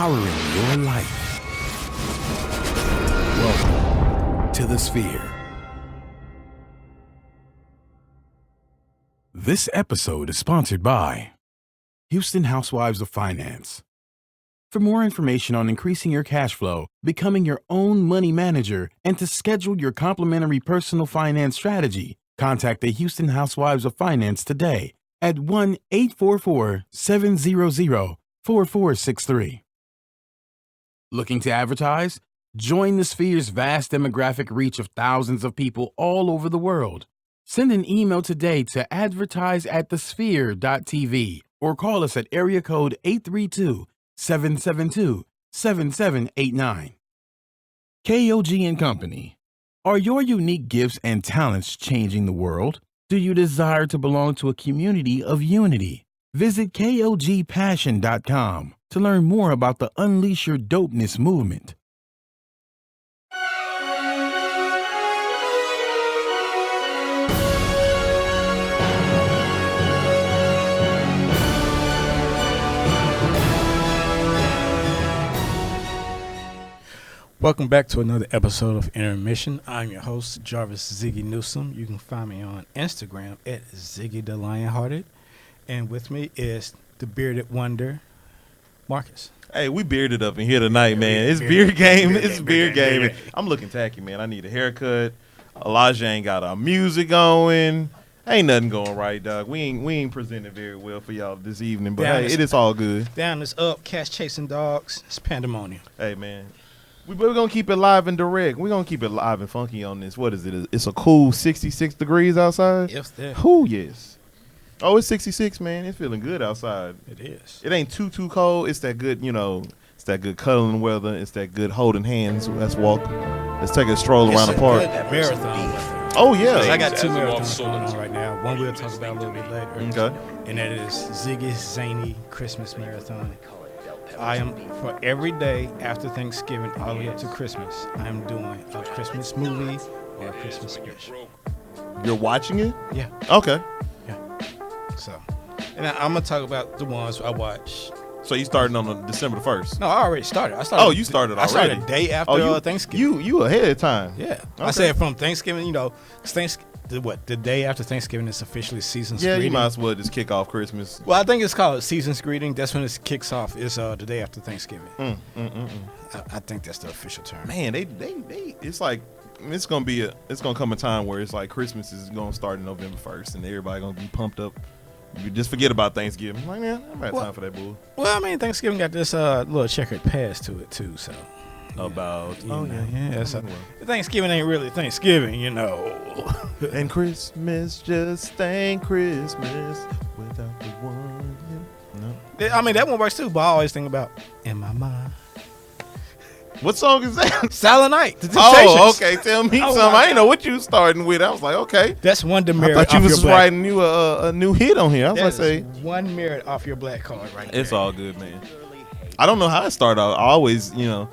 empowering your life. Welcome to the Sphere. This episode is sponsored by Houston Housewives of Finance. For more information on increasing your cash flow, becoming your own money manager, and to schedule your complimentary personal finance strategy, contact the Houston Housewives of Finance today at 1-844-700-4463. Looking to advertise? Join the Sphere's vast demographic reach of thousands of people all over the world. Send an email today to advertise@thesphere.tv or call us at area code 832-772-7789. KOG and Company. Are your unique gifts and talents changing the world? Do you desire to belong to a community of unity? Visit KOGpassion.com to learn more about the Unleash Your Dopeness movement. Welcome back to another episode of Intermission. I'm your host, Jarvis Ziggy Newsome. You can find me on Instagram at Ziggy the Lionhearted. And with me is the bearded wonder, Marcus. Hey, we bearded up in here tonight, man. It's beard game. It's beard game. I'm looking tacky, man. I need a haircut. Elijah ain't got our music going. Ain't nothing going right, dog. We ain't presenting very well for y'all this evening, but hey, it is all good. Down is up, cats chasing dogs. It's pandemonium. Hey, man. We're going to keep it live and direct. We're going to keep it live and funky on this. What is it? It's a cool 66 degrees outside? If that. Whoo, yes. Oh, it's 66, man. It's feeling good outside. It is. It ain't too cold. It's that good, it's that good cuddling weather. It's that good holding hands. Let's walk. Let's take a stroll around the park. Good marathon weather. Oh, yeah. I got two marathons going on right now. One we'll talk about a little bit later. Okay. And that is Ziggy's Zany Christmas Marathon. I am, for every day after Thanksgiving all the way up to Christmas, I am doing a Christmas movie or a Christmas special. You're watching it? Yeah. Okay. Yeah. So, and I'm going to talk about the ones I watch. So you started on December the 1st? No, I already started. You started already? I started a day after Thanksgiving. You ahead of time. Yeah. Okay. I said from Thanksgiving, the day after Thanksgiving is officially season's greeting. Yeah, you might as well just kick off Christmas. Well, I think it's called season's greeting. That's when it kicks off. Is the day after Thanksgiving. I think that's the official term. Man, they it's like it's gonna come a time where it's like Christmas is gonna start in November 1st, and everybody gonna be pumped up. You just forget about Thanksgiving. Like, man, I'm out of time for that bull. Well, I mean, Thanksgiving got this little checkered past to it too. So about So Thanksgiving ain't really Thanksgiving, And Christmas, just thank Christmas without the one. No. I mean, that one works too, but I always think about in my mind. What song is that? Silent Night. Oh, okay. Tell me something. I didn't know what you was starting with. I was like, okay. That's one demerit. I thought you was writing you a new hit on here. I was going to say one merit off your black card right there. It's all good, man. I don't know how it started out. I always, when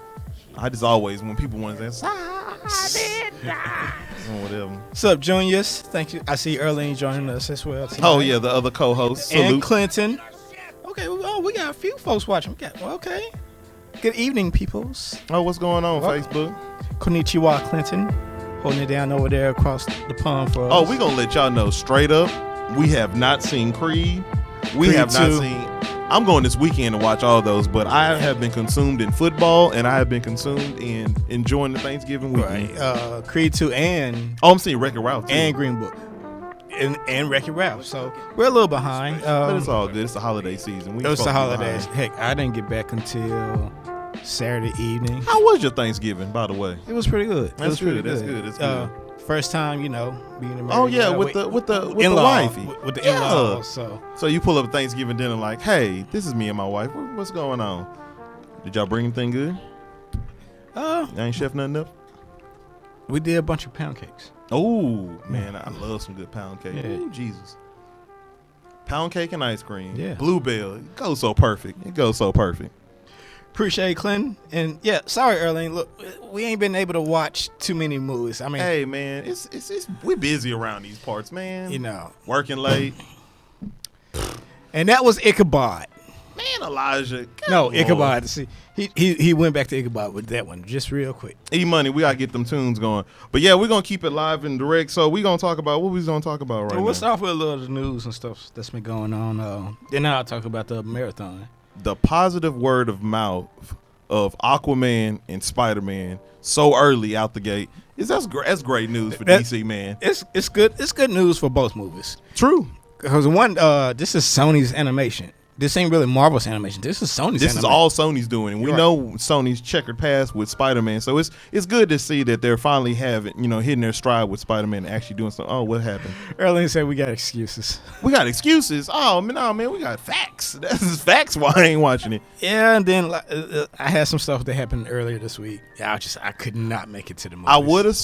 people want to say, whatever. What's up, Juniors? Thank you. I see Earlene joining us as well tonight. Oh, yeah, the other co-host. And Salute. Clinton. Okay, we got a few folks watching. Okay. Good evening, peoples. Oh, what's going on, Facebook? Konnichiwa, Clinton. Holding it down over there across the pond for us. Oh, we going to let y'all know straight up, we have not seen Creed. We have not seen... I'm going this weekend to watch all those, but I have been consumed in football, and I have been consumed in enjoying the Thanksgiving weekend. Right. Creed 2 and... Oh, I'm seeing Wreck-It Ralph, too. And Green Book. And Wreck-It Ralph. So, we're a little behind. But it's all good. It's the holiday season. It's the holidays. Heck, I didn't get back until Saturday evening. How was your Thanksgiving, by the way? It was pretty good. That's good. That's good. First time, being married. Oh yeah, with the wifey, with the in-laws. So you pull up a Thanksgiving dinner like, hey, this is me and my wife. What's going on? Did y'all bring anything good? I ain't chef nothing up. We did a bunch of pound cakes. Oh man, I love some good pound cake. Yeah. Ooh, Jesus. Pound cake and ice cream. Yeah. Bluebell. It goes so perfect. Appreciate it, Clinton. And yeah, sorry, Earlene. Look, we ain't been able to watch too many movies. I mean, hey man, it's we busy around these parts, man. You know, working late. And that was Ichabod. Man, Elijah. No, come on. Ichabod. See, he went back to Ichabod with that one just real quick. E-Money, we got to get them tunes going. But, yeah, we're going to keep it live and direct. So we're going to talk about what we're going to talk about right Well, now. we'll start with a little of the news and stuff that's been going on. Then I'll talk about the marathon. The positive word of mouth of Aquaman and Spider-Man so early out the gate. That's great news for DC, man. It's good. It's good news for both movies. True. Because one, this is Sony's animation. This ain't really Marvel's animation. This is Sony's This animation. is all Sony's doing, and we know Sony's checkered past with Spider-Man. So it's good to see that they're finally hitting their stride with Spider-Man and actually doing something. Oh, what happened? Earlier said we got excuses. We got excuses. Oh man, no, man, we got facts. That's facts. Why I ain't watching it? Yeah, and then I had some stuff that happened earlier this week. Yeah, I could not make it to the movie. I would have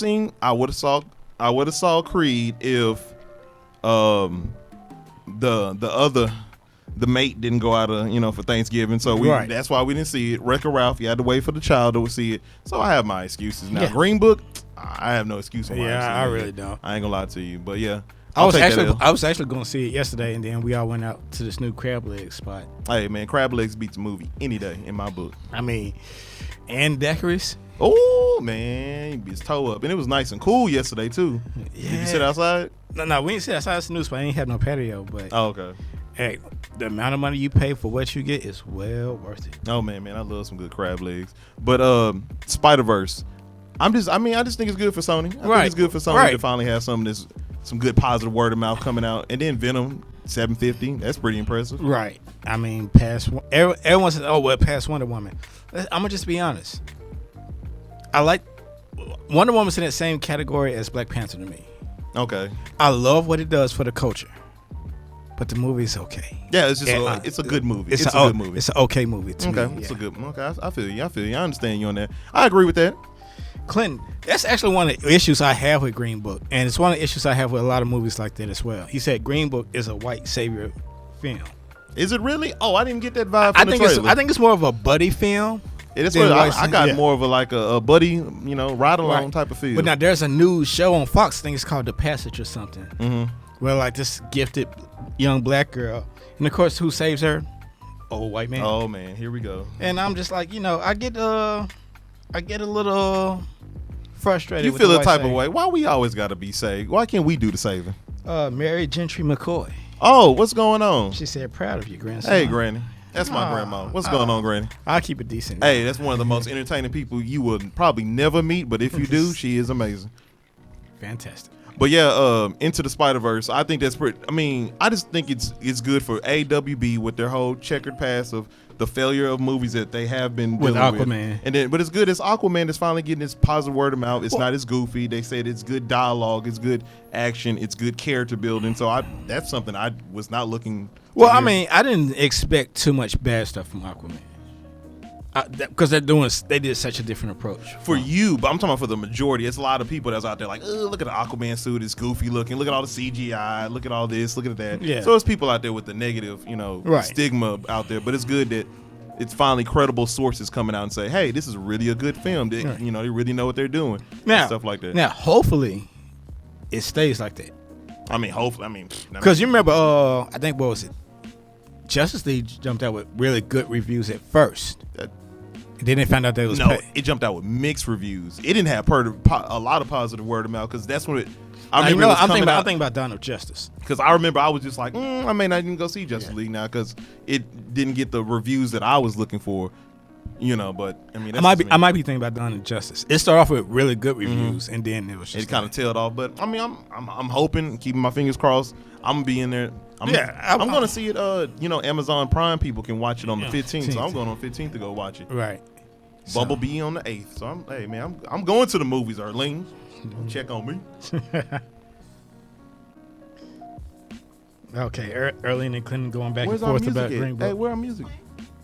saw Creed if the mate didn't go out for Thanksgiving, so that's why we didn't see it. Wreck-It Ralph, you had to wait for the child to see it. So I have my excuses now. Yeah. Green Book, I have no excuse. I really don't. I ain't gonna lie to you, but yeah, I was actually going to see it yesterday, and then we all went out to this new crab leg spot. Hey man, Crab Legs beats a movie any day in my book. I mean, and Decorous. Oh man, he beat his toe up, and it was nice and cool yesterday too. Yeah. Did you sit outside? No, we didn't sit outside. It's the new spot. I ain't have no patio, but Okay. hey, the amount of money you pay for what you get is well worth it. Oh man, I love some good crab legs. But Spider-Verse, I just think it's good for Sony. I think it's good for Sony to finally have some good positive word of mouth coming out. And then Venom 750, that's pretty impressive. Right. I mean, everyone says, "Oh well, past Wonder Woman." I'm gonna just be honest. I like Wonder Woman's in that same category as Black Panther to me. Okay. I love what it does for the culture. But the movie's okay. Yeah, it's just it's a good movie. It's a good movie. It's an okay movie to me. Okay, it's a good. Okay, I feel you. I understand you on that. I agree with that. Clinton, that's actually one of the issues I have with Green Book, and it's one of the issues I have with a lot of movies like that as well. He said Green Book is a white savior film. Is it really? Oh, I didn't get that vibe from the trailer. I think it's more of a buddy film. That's what I got more of a buddy, ride along type of feel. But now there's a new show on Fox. I think it's called The Passage or something. Mm-hmm. Where like this gifted young black girl, and of course, who saves her? Old white man. Oh man, here we go. And I'm just like, I get a little frustrated. You with feel the a type white of way. Why we always got to be saved? Why can't we do the saving? Mary Gentry McCoy. Oh, what's going on? She said, "Proud of you, grandson." Hey, Granny. That's my grandma. What's going on, Granny? I'll keep it decent. Hey, that's one of the most entertaining people you will probably never meet, but if you do, she is amazing. Fantastic. But yeah, Into the Spider-Verse, I think that's pretty. I mean, I just think it's good for AWB with their whole checkered past of the failure of movies that they have been with dealing Aquaman. But it's good. It's Aquaman that's finally getting its positive word of mouth. It's not as goofy. They said it's good dialogue, it's good action, it's good character building. So that's something I was not looking. Well, I mean, I didn't expect too much bad stuff from Aquaman. Because they did such a different approach. For you, but I'm talking about for the majority. It's a lot of people that's out there like, oh, look at the Aquaman suit. It's goofy looking. Look at all the CGI. Look at all this. Look at that. Yeah. So it's people out there with the negative, stigma out there. But it's good that it's finally credible sources coming out and say, hey, this is really a good film. They, right. They really know what they're doing. Now, and stuff like that. Now, hopefully, it stays like that. I mean, hopefully. I mean, because you remember, I think, what was it? Justice League jumped out with really good reviews at first. And then they found out that it was it jumped out with mixed reviews. It didn't have a lot of positive word of mouth because that's what I'm thinking about Dawn of Justice. Because I remember I was just like, I may not even go see Justice League now because it didn't get the reviews that I was looking for. But I mean, I might be thinking about Dawn of Justice. It started off with really good reviews, and then it was just kind of tailed off. But I mean, I'm hoping, keeping my fingers crossed. I'm gonna be in there. I'm going to see it. Amazon Prime people can watch it on the 15th. So I'm going on 15th to go watch it. Right. Bumblebee on the 8th. So I'm going to the movies, Arlene. Don't check on me. Okay, Erlene and Clinton going back Where's and forth our music about Green Book. Hey, where our music?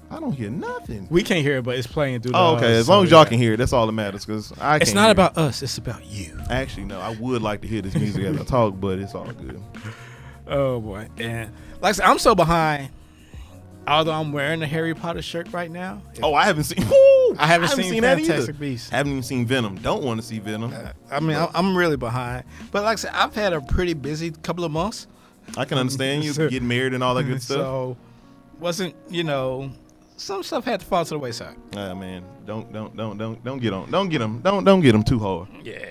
I don't hear nothing. We can't hear it, but it's playing through the okay. As long as y'all can hear it, that's all that matters. Because it's not about us. It's about you. Actually, no. I would like to hear this music as I talk, but it's all good. Oh boy, and like I said, I'm so behind. Although I'm wearing the Harry Potter shirt right now. I haven't seen. I haven't seen Fantastic Beasts. Haven't even seen Venom. Don't want to see Venom. I'm really behind. But like I said, I've had a pretty busy couple of months. I can understand you getting married and all that good stuff. So wasn't, some stuff had to fall to the wayside. Man, don't get them too hard. Yeah,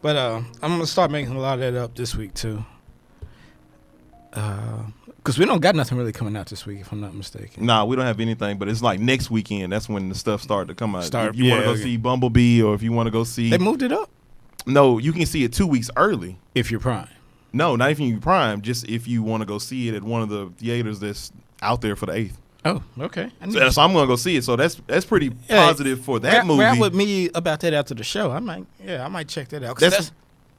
but I'm gonna start making a lot of that up this week too. Because we don't got nothing really coming out this week, if I'm not mistaken. Nah, we don't have anything, but it's like next weekend. That's when the stuff started to come out. If you yeah, want to go see Bumblebee, or if you want to go see, they moved it up. No, you can see it 2 weeks early. If you're Prime. No, not if you're Prime. Just if you want to go see it at one of the theaters that's out there for the 8th. Oh, okay. So I'm gonna go see it. So that's pretty positive for that movie. Rap with me about that after the show. I might check that out.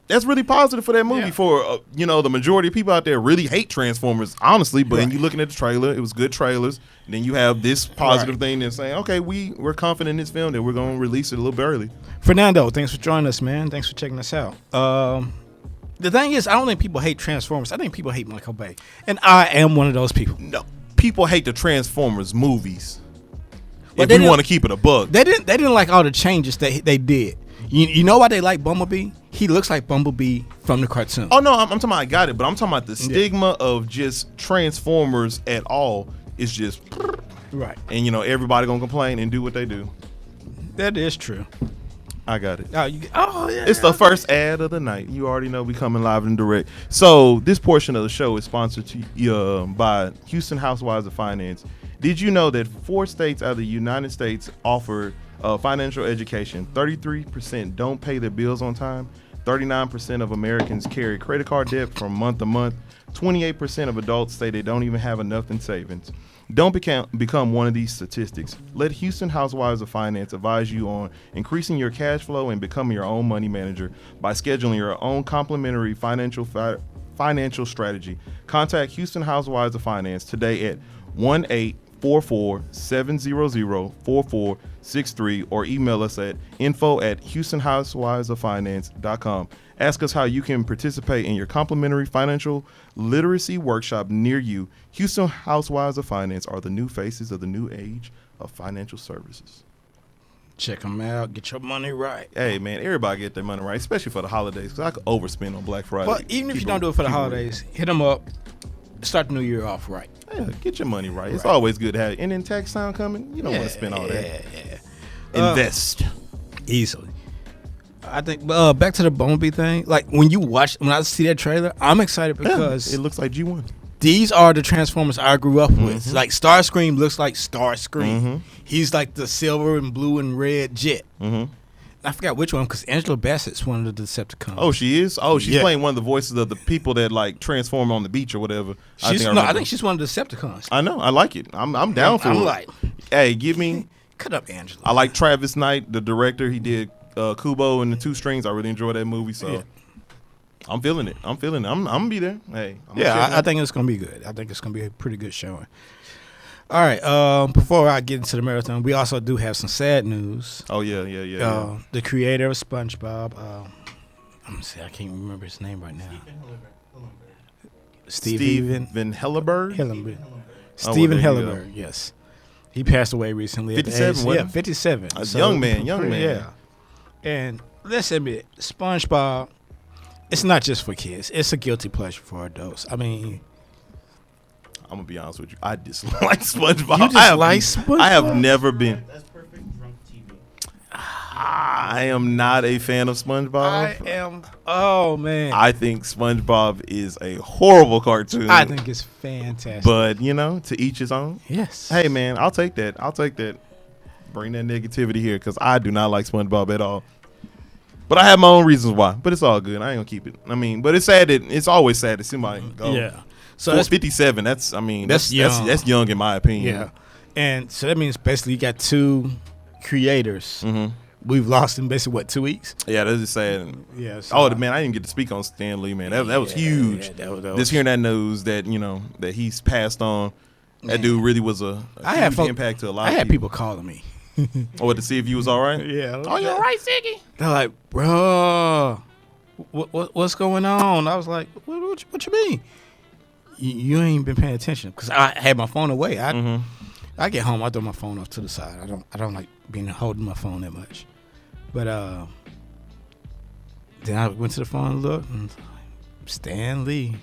That's really positive for that movie. Yeah. For the majority of people out there really hate Transformers, honestly. But then you looking at the trailer, it was good trailers. And then you have this positive thing that's saying, okay, we're confident in this film that we're gonna release it a little bit early. Fernando, thanks for joining us, man. Thanks for checking us out. The thing is, I don't think people hate Transformers. I think people hate Michael Bay, and I am one of those people. No, people hate the Transformers movies. But if you want to keep it a buck, they didn't like all the changes that they did. You know why they like Bumblebee? He looks like Bumblebee from the cartoon. Oh no, I'm talking about I got it, but I'm talking about the stigma of just Transformers at all is just right. And everybody gonna complain and do what they do. That is true. I got it. Yeah. It's the first ad of the night. You already know we coming live and direct. So this portion of the show is sponsored by Houston Housewives of Finance. Did you know that 4 states out of the United States offer financial education? 33% don't pay their bills on time. 39% of Americans carry credit card debt from month to month. 28% of adults say they don't even have enough in savings. Don't become one of these statistics. Let Houston Housewives of Finance advise you on increasing your cash flow and becoming your own money manager by scheduling your own complimentary financial strategy. Contact Houston Housewives of Finance today at 1-844-700-4463 or email us at info@houstonhousewivesoffinance.com. Ask us how you can participate in your complimentary financial literacy workshop near you. Houston Housewives of Finance are the new faces of the new age of financial services. Check them out. Get your money right. Hey, man, everybody get their money right, especially for the holidays, because I could overspend on Black Friday. But even if you don't do it for the holidays, hit them up. Start the new year off right. Yeah, get your money right. It's always good to have it. And then tax time coming, you don't want to spend all that. Yeah. Invest. Easily. I think back to the Bumblebee thing. Like when I see that trailer, I'm excited because it looks like G1. These are the Transformers I grew up with. Like Starscream looks like Starscream. He's like the silver and blue and red jet. I forgot which one because Angela Bassett's one of the Decepticons. Oh, she is? Oh, she's playing one of the voices of the people that like transform on the beach or whatever. I think she's one of the Decepticons. I know. I like it. I'm down for it. I'm like, hey, give me. Cut up Angela. I like Travis Knight, the director. He did Kubo and the 2 Strings. I really enjoyed that movie. So I'm feeling it. I'm gonna be there. Hey, I think it's gonna be good. I think it's gonna be a pretty good showing. All right. Before I get into the marathon, we also do have some sad news. Oh yeah. The creator of SpongeBob. I'm gonna say I can't remember his name right now. Steven Hillenburg. Steven Hillenburg. Yes. He passed away recently. 57. 57. A young man. Yeah. And let's admit, SpongeBob. It's not just for kids. It's a guilty pleasure for adults. I mean, I'm gonna be honest with you. I dislike SpongeBob. You dislike SpongeBob? I have never been. That's perfect drunk TV. I am not a fan of SpongeBob. I am. Oh man. I think SpongeBob is a horrible cartoon. I think it's fantastic. But to each his own. Yes. Hey man, I'll take that. Bring that negativity here because I do not like SpongeBob at all. But I have my own reasons why. But it's all good. I ain't gonna keep it. I mean, but it's sad that it's always sad to see somebody go. Yeah. So that's 57. That's young. That's young in my opinion. Yeah. And so that means basically you got 2 creators. We've lost in basically 2 weeks? Yeah, that's just sad. Yeah. So man, I didn't get to speak on Stan Lee, man. That was huge. Yeah, that was just hearing that news that that he's passed on. That dude really was a huge impact to a lot of people. I had people calling me. To see if you was all right? Yeah. Oh, you all right, Ziggy? They're like, bro, what's going on? I was like, what you mean? You ain't been paying attention because I had my phone away. I get home, I throw my phone off to the side. I don't like holding my phone that much. But then I went to the phone and looked, and Stan Lee,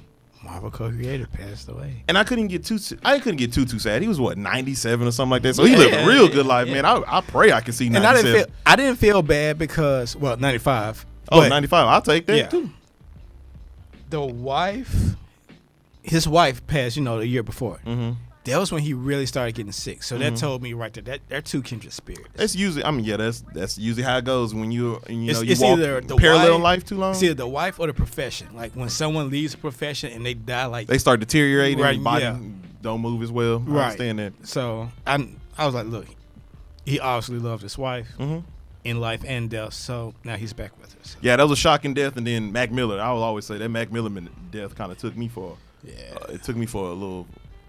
Marvel co-creator passed away. And I couldn't get too sad. He was what, 97 or something like that. So he lived a real good life, man. I pray I can see 97. And I didn't feel bad because 95. Oh, 95. I'll take that too. His wife passed, the year before. Mm-hmm. That was when he really started getting sick. So that told me right there that they're two kindred spirits. That's usually, that's usually how it goes when you walk either the parallel wife, life too long. It's either the wife or the profession. Like when someone leaves a profession and they die, like they start deteriorating, right, and body don't move as well. I understand that. So I was like, look, he obviously loved his wife in life and death. So now he's back with us. Yeah, that was a shocking death. And then Mac Miller, I will always say that Mac Miller death kind of took me for. It took me for a little.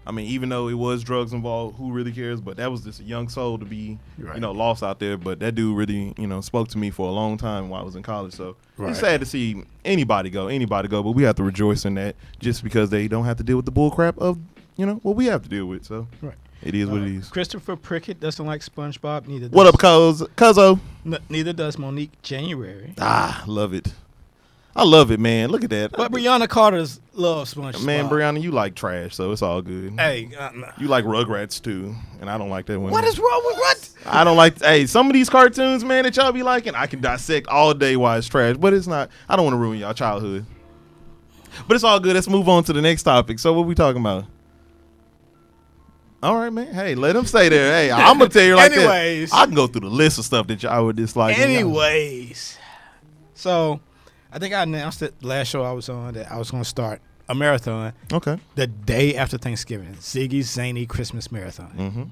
I mean, even though it was drugs involved, who really cares? But that was just a young soul to be, lost out there. But that dude really, spoke to me for a long time while I was in college. So it's sad to see anybody go. But we have to rejoice in that just because they don't have to deal with the bull crap of, what we have to deal with. So it is what it is. Christopher Prickett doesn't like SpongeBob. Neither. What up, Cuzzo? Neither does Monique January. Love it. I love it, man. Look at that. But Brianna Carter's loves SpongeBob. Man, Brianna, you like trash, so it's all good. Hey, you like Rugrats too, and I don't like that one. What is wrong with what? I don't like. Hey, some of these cartoons, man, that y'all be liking, I can dissect all day why it's trash, but it's not. I don't want to ruin y'all childhood. But it's all good. Let's move on to the next topic. So what we talking about? All right, man. Hey, let them stay there. Hey, I'm gonna tell you like Anyways, that. I can go through the list of stuff that y'all would dislike. Anyways, so. I think I announced it last show I was on that I was going to start a marathon. Okay. The day after Thanksgiving, Ziggy's Zany Christmas Marathon. Mm-hmm.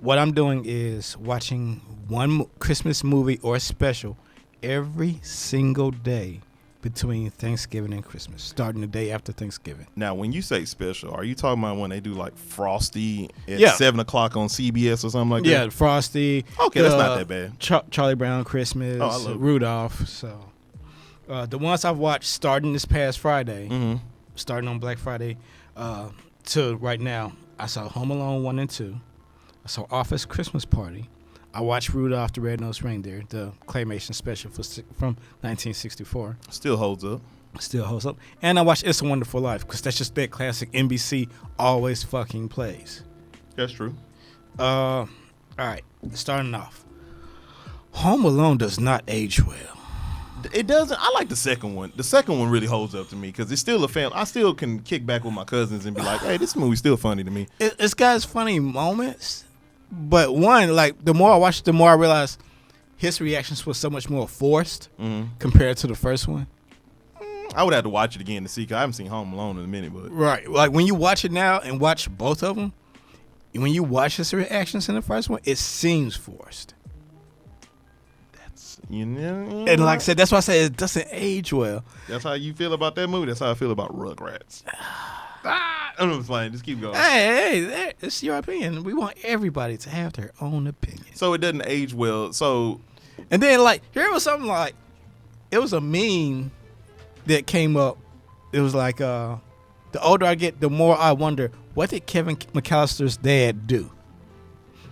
What I'm doing is watching one Christmas movie or special every single day between Thanksgiving and Christmas, starting the day after Thanksgiving. Now, when you say special, are you talking about when they do like Frosty at 7 o'clock on CBS or something like that? Yeah, Frosty. Okay, that's not that bad. Charlie Brown Christmas, I love Rudolph. So. The ones I've watched starting this past Friday, starting on Black Friday, to right now, I saw Home Alone 1 and 2. I saw Office Christmas Party. I watched Rudolph the Red-Nosed Reindeer, the claymation special from 1964. Still holds up. And I watched It's a Wonderful Life because that's just that classic NBC always fucking plays. That's true. All right, starting off. Home Alone does not age well. It doesn't. I like the second one. The second one really holds up to me because it's still a family. I still can kick back with my cousins and be like, "Hey, this movie's still funny to me." It's got its funny moments, but the more I watched, the more I realized his reactions were so much more forced compared to the first one. I would have to watch it again to see because I haven't seen Home Alone in a minute. But right, like when you watch it now and watch both of them, when you watch his reactions in the first one, it seems forced. And like I said, that's why I say it doesn't age well. That's how you feel about that movie. That's how I feel about Rugrats. I'm just playing. Just keep going. Hey, it's your opinion. We want everybody to have their own opinion. So it doesn't age well. So, and then here was something like, it was a meme that came up. It was like, the older I get, the more I wonder, what did Kevin McAllister's dad do?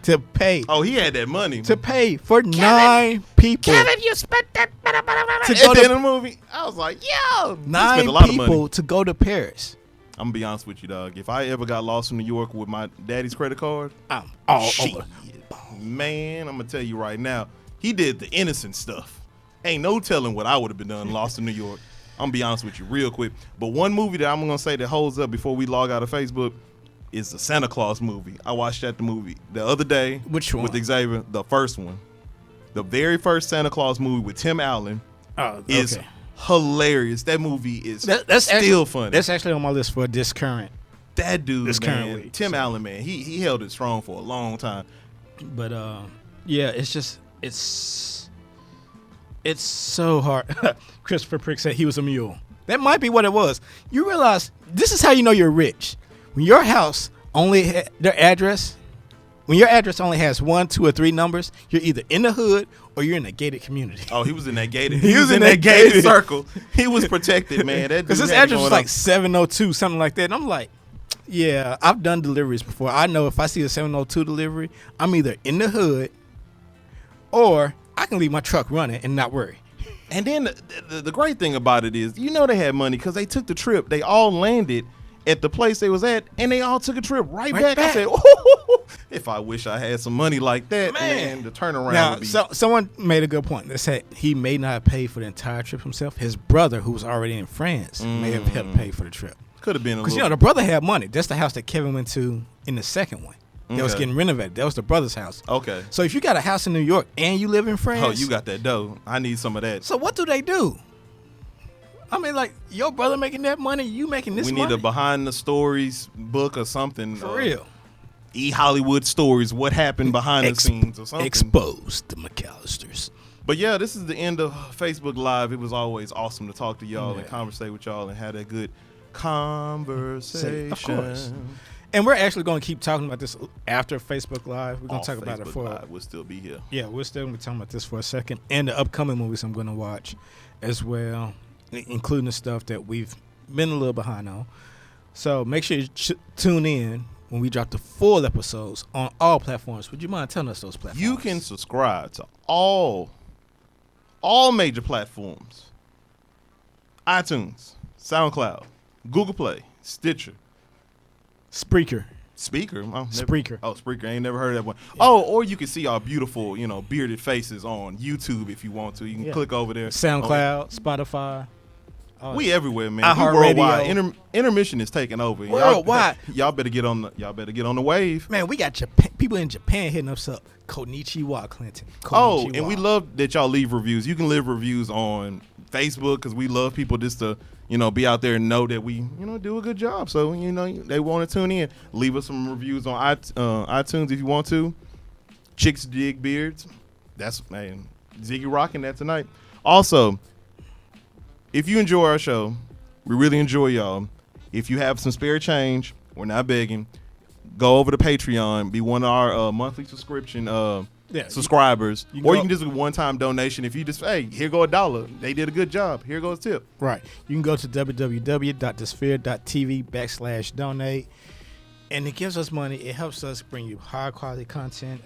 To pay. Oh, he had that money. To pay for 9 people. Kevin, you spent that to go to the movie. I was like, yo. 9 people to go to Paris. I'm going to be honest with you, dog. If I ever got lost in New York with my daddy's credit card, I'm all over. Man, I'm going to tell you right now, he did the innocent stuff. Ain't no telling what I would have been done lost in New York. I'm going to be honest with you real quick. But one movie that I'm going to say that holds up before we log out of Facebook is the Santa Claus movie. I watched the movie the other day. Which one? With Xavier, the first one. The very first Santa Claus movie with Tim Allen is hilarious. That movie is still funny. That's actually on my list for this current. That dude, this man, current week, Tim Allen, man, he held it strong for a long time. But yeah, it's so hard. Christopher Prick said he was a mule. That might be what it was. You realize this is how you know you're rich. When your house only their address, when your address only has 1, 2, or 3 numbers, you're either in the hood or you're in a gated community. Oh, he was in that gated. He was in that gated circle. He was protected, man. Because his address was like 702, something like that. And I'm like, yeah, I've done deliveries before. I know if I see a 702 delivery, I'm either in the hood or I can leave my truck running and not worry. And then the great thing about it is, they had money because they took the trip. They all landed at the place they was at, and they all took a trip right back. I said, if I wish I had some money like that, man, the turnaround now, would be. Someone made a good point. They said he may not pay for the entire trip himself. His brother, who was already in France, may have helped pay for the trip. Could have been a little. Because, the brother had money. That's the house that Kevin went to in the second one. That was getting renovated. That was the brother's house. Okay. So if you got a house in New York and you live in France. Oh, you got that dough. I need some of that. So what do they do? I mean, like, your brother making that money, you making this money? We need a behind the stories book or something. For real. Hollywood stories. What happened behind the scenes or something. Expose the McAllisters. But yeah, this is the end of Facebook Live. It was always awesome to talk to y'all and conversate with y'all and have that good conversation. Of course. And we're actually going to keep talking about this after Facebook Live. We're going to talk about it for. Live, we'll still be here. Yeah, we're still going to be talking about this for a second, and the upcoming movies I'm going to watch as well, including the stuff that we've been a little behind on. So make sure you tune in when we drop the full episodes on all platforms. Would you mind telling us those platforms? You can subscribe to all major platforms: iTunes, SoundCloud, Google Play, Stitcher, Spreaker. Spreaker. Oh, Spreaker. I ain't never heard of that one. Yeah. Oh, or you can see our beautiful, bearded faces on YouTube if you want to. You can click over there. SoundCloud, Spotify. We everywhere, man. We worldwide. Intermission is taking over. Worldwide. Y'all better get on the wave. Man, we got people in Japan hitting us up. Konnichiwa, Clinton. Konnichiwa. And we love that y'all leave reviews. You can leave reviews on Facebook because we love people just to be out there and know that we, do a good job. So, they want to tune in. Leave us some reviews on iTunes if you want to. Chicks Dig Beards. That's, man, Ziggy rocking that tonight. Also, if you enjoy our show, we really enjoy y'all. If you have some spare change, we're not begging, go over to Patreon, be one of our monthly subscription subscribers, you can just do a one-time donation. If you just, hey, here go $1. They did a good job. Here goes a tip. Right. You can go to www.thesphere.tv/donate, and it gives us money. It helps us bring you high-quality content.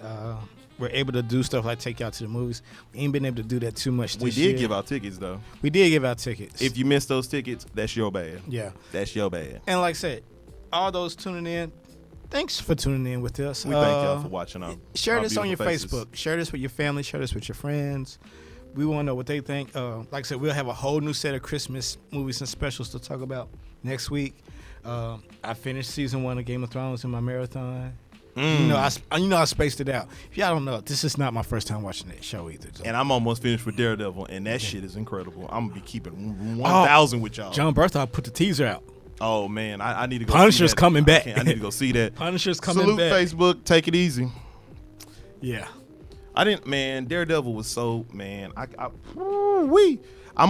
We're able to do stuff like take you out to the movies. We ain't been able to do that too much this year. We did give out tickets, though. We did give out tickets. If you missed those tickets, that's your bad. Yeah. That's your bad. And like I said, all those tuning in, thanks for tuning in with us. We thank y'all for watching. Share this on your Facebook. Share this with your family. Share this with your friends. We want to know what they think. Like I said, we'll have a whole new set of Christmas movies and specials to talk about next week. I finished season 1 of Game of Thrones in my marathon. I spaced it out. If y'all don't know, this is not my first time watching that show either. So. And I'm almost finished with Daredevil, and that shit is incredible. I'm gonna be keeping 1,000 with y'all. John Bertha put the teaser out. Oh man, I need to go. Punisher's see that. coming back. I need to go see that. Punisher's coming back. Salute Facebook. Take it easy. Yeah. Daredevil was so, I'm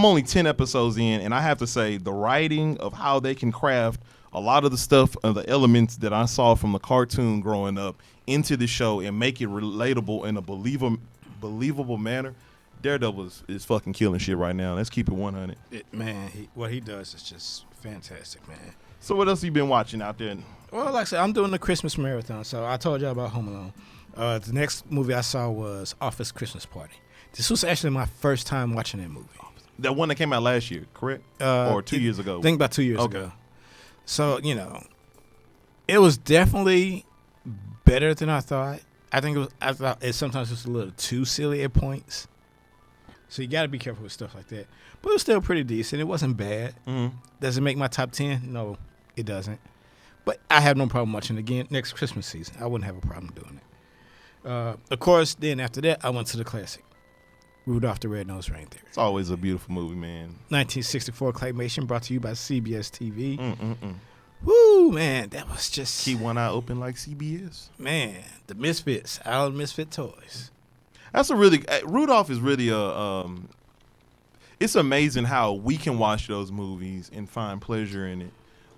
only 10 episodes in, and I have to say the writing of how they can craft a lot of the stuff, the elements that I saw from the cartoon growing up into the show and make it relatable in a believable manner. Daredevil is fucking killing shit right now. Let's keep it 100. What he does is just fantastic, man. So what else have you been watching out there? Well, like I said, I'm doing the Christmas marathon, so I told y'all about Home Alone. The next movie I saw was Office Christmas Party. This was actually my first time watching that movie. That one that came out last year, correct? Or 2 years ago? I think about 2 years ago. So, it was definitely better than I thought. I thought it sometimes was a little too silly at points. So you got to be careful with stuff like that. But it was still pretty decent. It wasn't bad. Mm-hmm. Does it make my top 10? No, it doesn't. But I have no problem watching it again next Christmas season. I wouldn't have a problem doing it. Of course, then after that, I went to the classic. Rudolph the Red-Nosed Reindeer. It's always a beautiful movie, man. 1964 claymation brought to you by CBS TV. Woo, man, that was just... Keep one eye open like CBS. Man, the Misfits, our Misfit Toys. That's Rudolph is really it's amazing how we can watch those movies and find pleasure in it.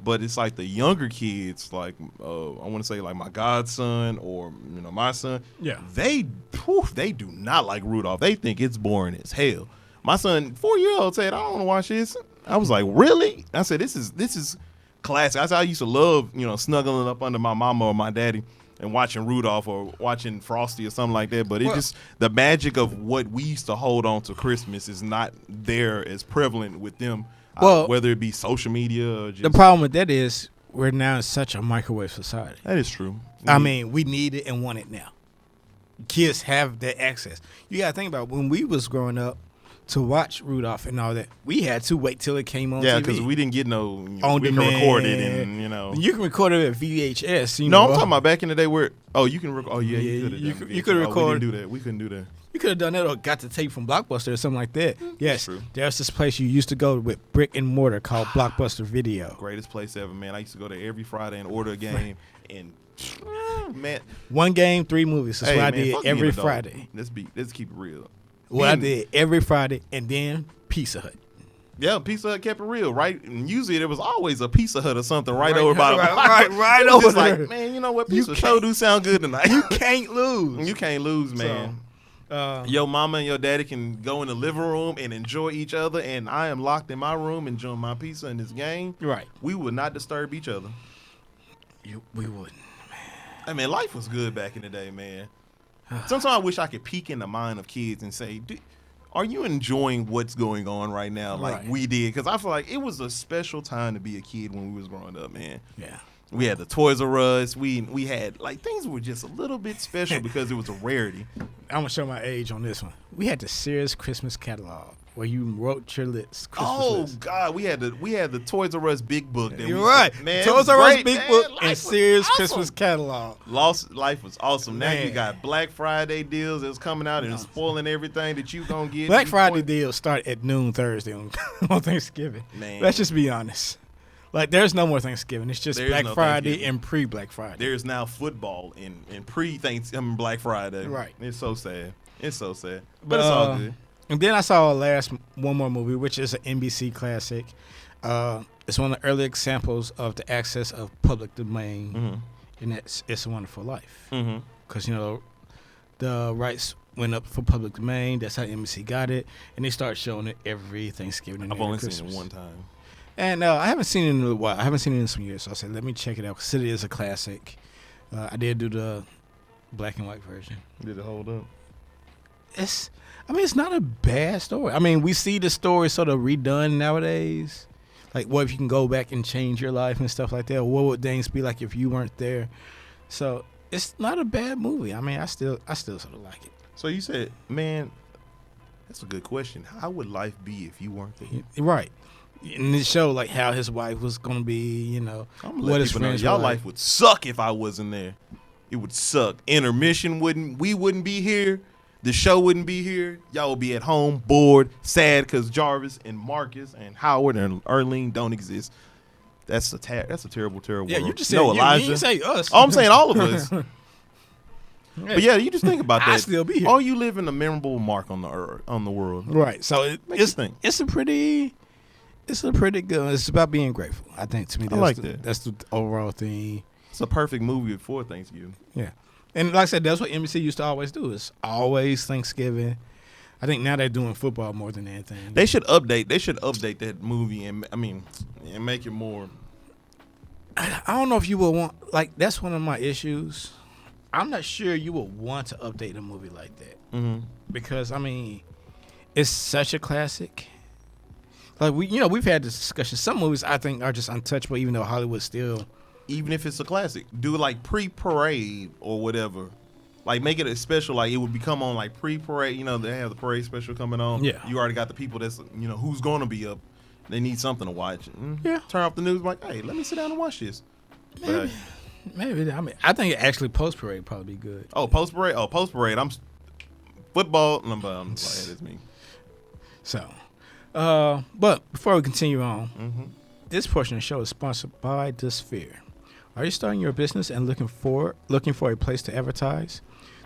But it's like the younger kids, like I want to say like my godson or my son. Yeah, they do not like Rudolph. They think it's boring as hell. My son, 4-year-old, said, "I don't want to watch this." I was like, "Really?" I said, "This is classic." I used to love snuggling up under my mama or my daddy and watching Rudolph or watching Frosty or something like that. But it just the magic of what we used to hold on to Christmas is not there as prevalent with them. Whether it be social media or just the problem with that is we're now in such a microwave society. That is true. I mean, we need it and want it now. Kids have that access. You got to think about when we was growing up to watch Rudolph and all that. We had to wait till it came on TV. Yeah, because we didn't get no. On we demand. can record it, and you can record it at VHS. I'm talking about back in the day where you can record. Oh yeah, you could record. We didn't do that. We couldn't do that. You could have done that or got the tape from Blockbuster or something like that. Yes, true. There's this place you used to go with brick and mortar called Blockbuster Video. Greatest place ever, man. I used to go there every Friday and order a game, and man, 1 game, 3 movies. That's what I did every Friday. Let's keep it real. What I did every Friday, and then Pizza Hut. Yeah, Pizza Hut kept it real, right? And usually there was always a Pizza Hut or something right over by the right over there. Like, man, you know what? Pizza show do sound good tonight. You can't lose. You can't lose, man. Your mama and your daddy can go in the living room and enjoy each other, and I am locked in my room enjoying my pizza and this game. Right. We would not disturb each other. We wouldn't, man. I mean, life was good back in the day, man. Sometimes I wish I could peek in the mind of kids and say, are you enjoying what's going on right now like we did? Because I feel like it was a special time to be a kid when we was growing up, man. Yeah. We had the Toys R Us. We had, like, things were just a little bit special because it was a rarity. I'm going to show my age on this one. We had the Sears Christmas catalog where you wrote your list. List. God, we had the Toys R Us Big Book. You're right. Man, Toys R Us Big Book and Sears awesome. Christmas catalog. Life was awesome. Now you got Black Friday deals that's coming out and spoiling everything that you gonna get. Black Friday deals start at noon Thursday on Thanksgiving. Man. Let's just be honest. Like, there's no more Thanksgiving. It's just Black Friday and pre-Black Friday. There's now football in pre-Thanksgiving Black Friday. Right. It's so sad. But it's all good. And then I saw one more movie, which is an NBC classic. It's one of the early examples of the access of public domain, and that's It's a Wonderful Life. Because, the rights went up for public domain. That's how NBC got it. And they started showing it every Thanksgiving and I've only Christmas. seen it one time. And I haven't seen it in a while. I haven't seen it in some years. So I said, let me check it out because it is a classic. I did do the black and white version. Did it hold up? It's not a bad story. I mean, we see the story sort of redone nowadays. Like, what if you can go back and change your life and stuff like that? What would things be like if you weren't there? So it's not a bad movie. I mean, I still sort of like it. So you said, man, that's a good question. How would life be if you weren't there? Right. And it showed like how his wife was gonna be, what his friends were. Y'all life would suck if I wasn't there. It would suck. Intermission wouldn't be here. The show wouldn't be here. Y'all would be at home, bored, sad because Jarvis and Marcus and Howard and Erlene don't exist. That's a terrible, terrible. Yeah, world. you just said Elijah. You say us. Oh, I'm saying all of us. But yeah, you just think about that. I still be here. Oh, you live in a memorable mark on the world. Right. So it's a pretty good. It's about being grateful. I think to me, that's the overall thing. It's a perfect movie before Thanksgiving. Yeah, and like I said, that's what NBC used to always do. It's always Thanksgiving. I think now they're doing football more than anything. They should update that movie and make it more. I don't know if you would want that's one of my issues. I'm not sure you would want to update a movie like that because it's such a classic. Like we've had this discussion. Some movies I think are just untouchable, even though Hollywood still. Even if it's a classic, do it like pre-parade or whatever. Like make it a special. Like it would become on like pre-parade. They have the parade special coming on. Yeah. You already got the people that's who's going to be up. They need something to watch. Yeah. Turn off the news. Like, hey, let me sit down and watch this. Maybe. I think actually post-parade would probably be good. Oh, post-parade. I'm football. I'm just like, it's me. So. But before we continue on, this portion of the show is sponsored by The Sphere. Are you starting your business and looking for a place to advertise?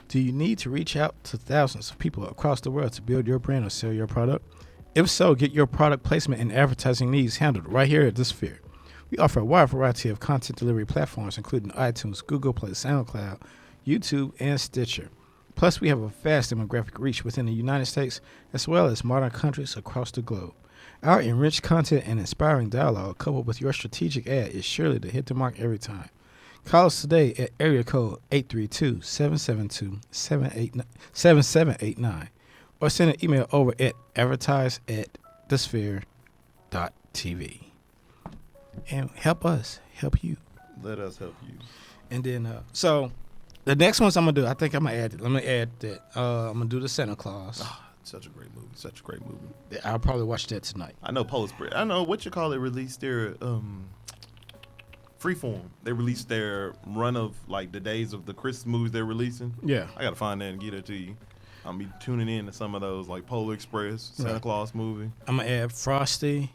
Do you need to reach out to thousands of people across the world to build your brand or sell your product? If so, get your product placement and advertising needs handled right here at The Sphere. We offer a wide variety of content delivery platforms, including iTunes, Google Play, SoundCloud, YouTube, and Stitcher. Plus, we have a vast demographic reach within the United States as well as modern countries across the globe. Our enriched content and inspiring dialogue coupled with your strategic ad is surely to hit the mark every time. Call us today at area code 832-772-7789 or send an email over at advertise@thesphere.tv. And help us help you. Let us help you. And then, so the next ones I'm going to do, I think I'm going to add it. Let me add that. I'm going to do the Santa Claus. Such a great movie. Such a great movie. I'll probably watch that tonight. I know Polar Express. I know what you call it released their Freeform. They released their run of like the days of the Christmas movies they're releasing. Yeah. I gotta find that and get it to you. I'll be tuning in to some of those like Polar Express, Santa Claus movie. I'm going to add Frosty.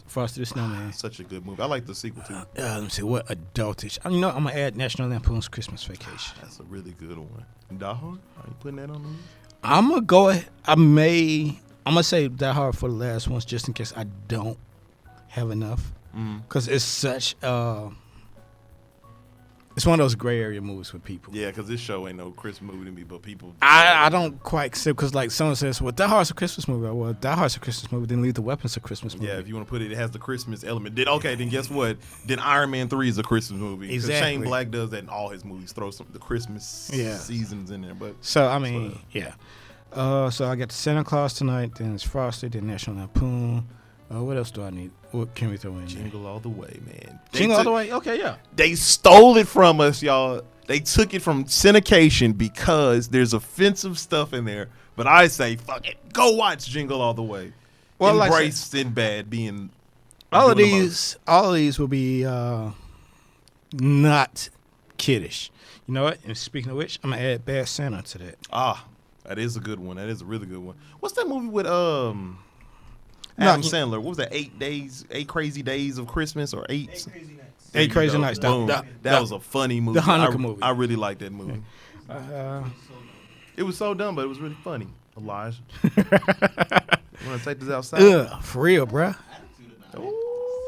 Frosty the Snowman. Such a good movie. I like the sequel too. Let me see what adultish. I'm going to add National Lampoon's Christmas Vacation. That's a really good one. Die Hard? Are you putting that on the list? I'm going to go ahead. I'm going to say Die Hard for the last ones just in case I don't have enough. Because it's such it's one of those gray area movies for people. Yeah, because this show ain't no Christmas movie to me, but people. I don't quite accept because like someone says, well, Die Hard's a Christmas movie. Well, Die Hard's a Christmas movie. Then Leave the Weapons a Christmas movie. Yeah, if you want to put it, it has the Christmas element. Then guess what? Then Iron Man 3 is a Christmas movie. 'Cause Exactly. Shane Black does that in all his movies. Throw the Christmas seasons in there. But so I mean, yeah. So I got the Santa Claus tonight. Then it's Frosty. Then National Lampoon. What else do I need? What can we throw in? Jingle All the Way, man. Jingle All the Way. Okay, yeah. They stole it from us, y'all. They took it from syndication because there's offensive stuff in there. But I say, fuck it, go watch Jingle All the Way. Well, Embrace Sinbad being. All of these will be not kiddish. You know what? And speaking of which, I'm gonna add Bad Santa to that. That is a good one. That is a really good one. What's that movie with Adam Sandler? What was that? 8 Crazy Days of Christmas or 8 Crazy Nights? 8 Crazy Nights. Boom. That was a funny movie. The Hanukkah movie. I really liked that movie. It was so dumb, but it was really funny. Elijah, you want to take this outside? For real, bruh.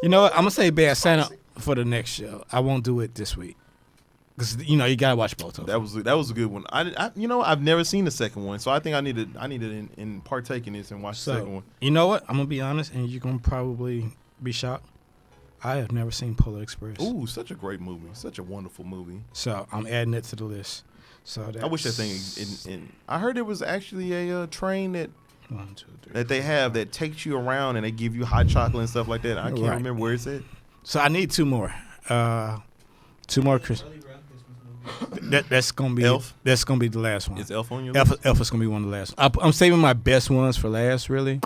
You know what? I'm gonna say Bad Santa for the next show. I won't do it this week because you gotta watch both of them. That was a good one. I've never seen the second one, so I think I need to partake in this and watch the second one. You know what? I'm gonna be honest, and you're gonna probably be shocked. I have never seen Polar Express. Ooh, such a great movie, such a wonderful movie. So I'm adding it to the list. So I wish that thing. I heard there was actually a train that they have that takes you around and they give you hot chocolate and stuff like that. I can't remember where it's at. So I need 2 more. 2 more Christmas. That's gonna be Elf. That's gonna be the last one. Is Elf on your list? Elf is gonna be one of the last. I'm saving my best ones for last. Really.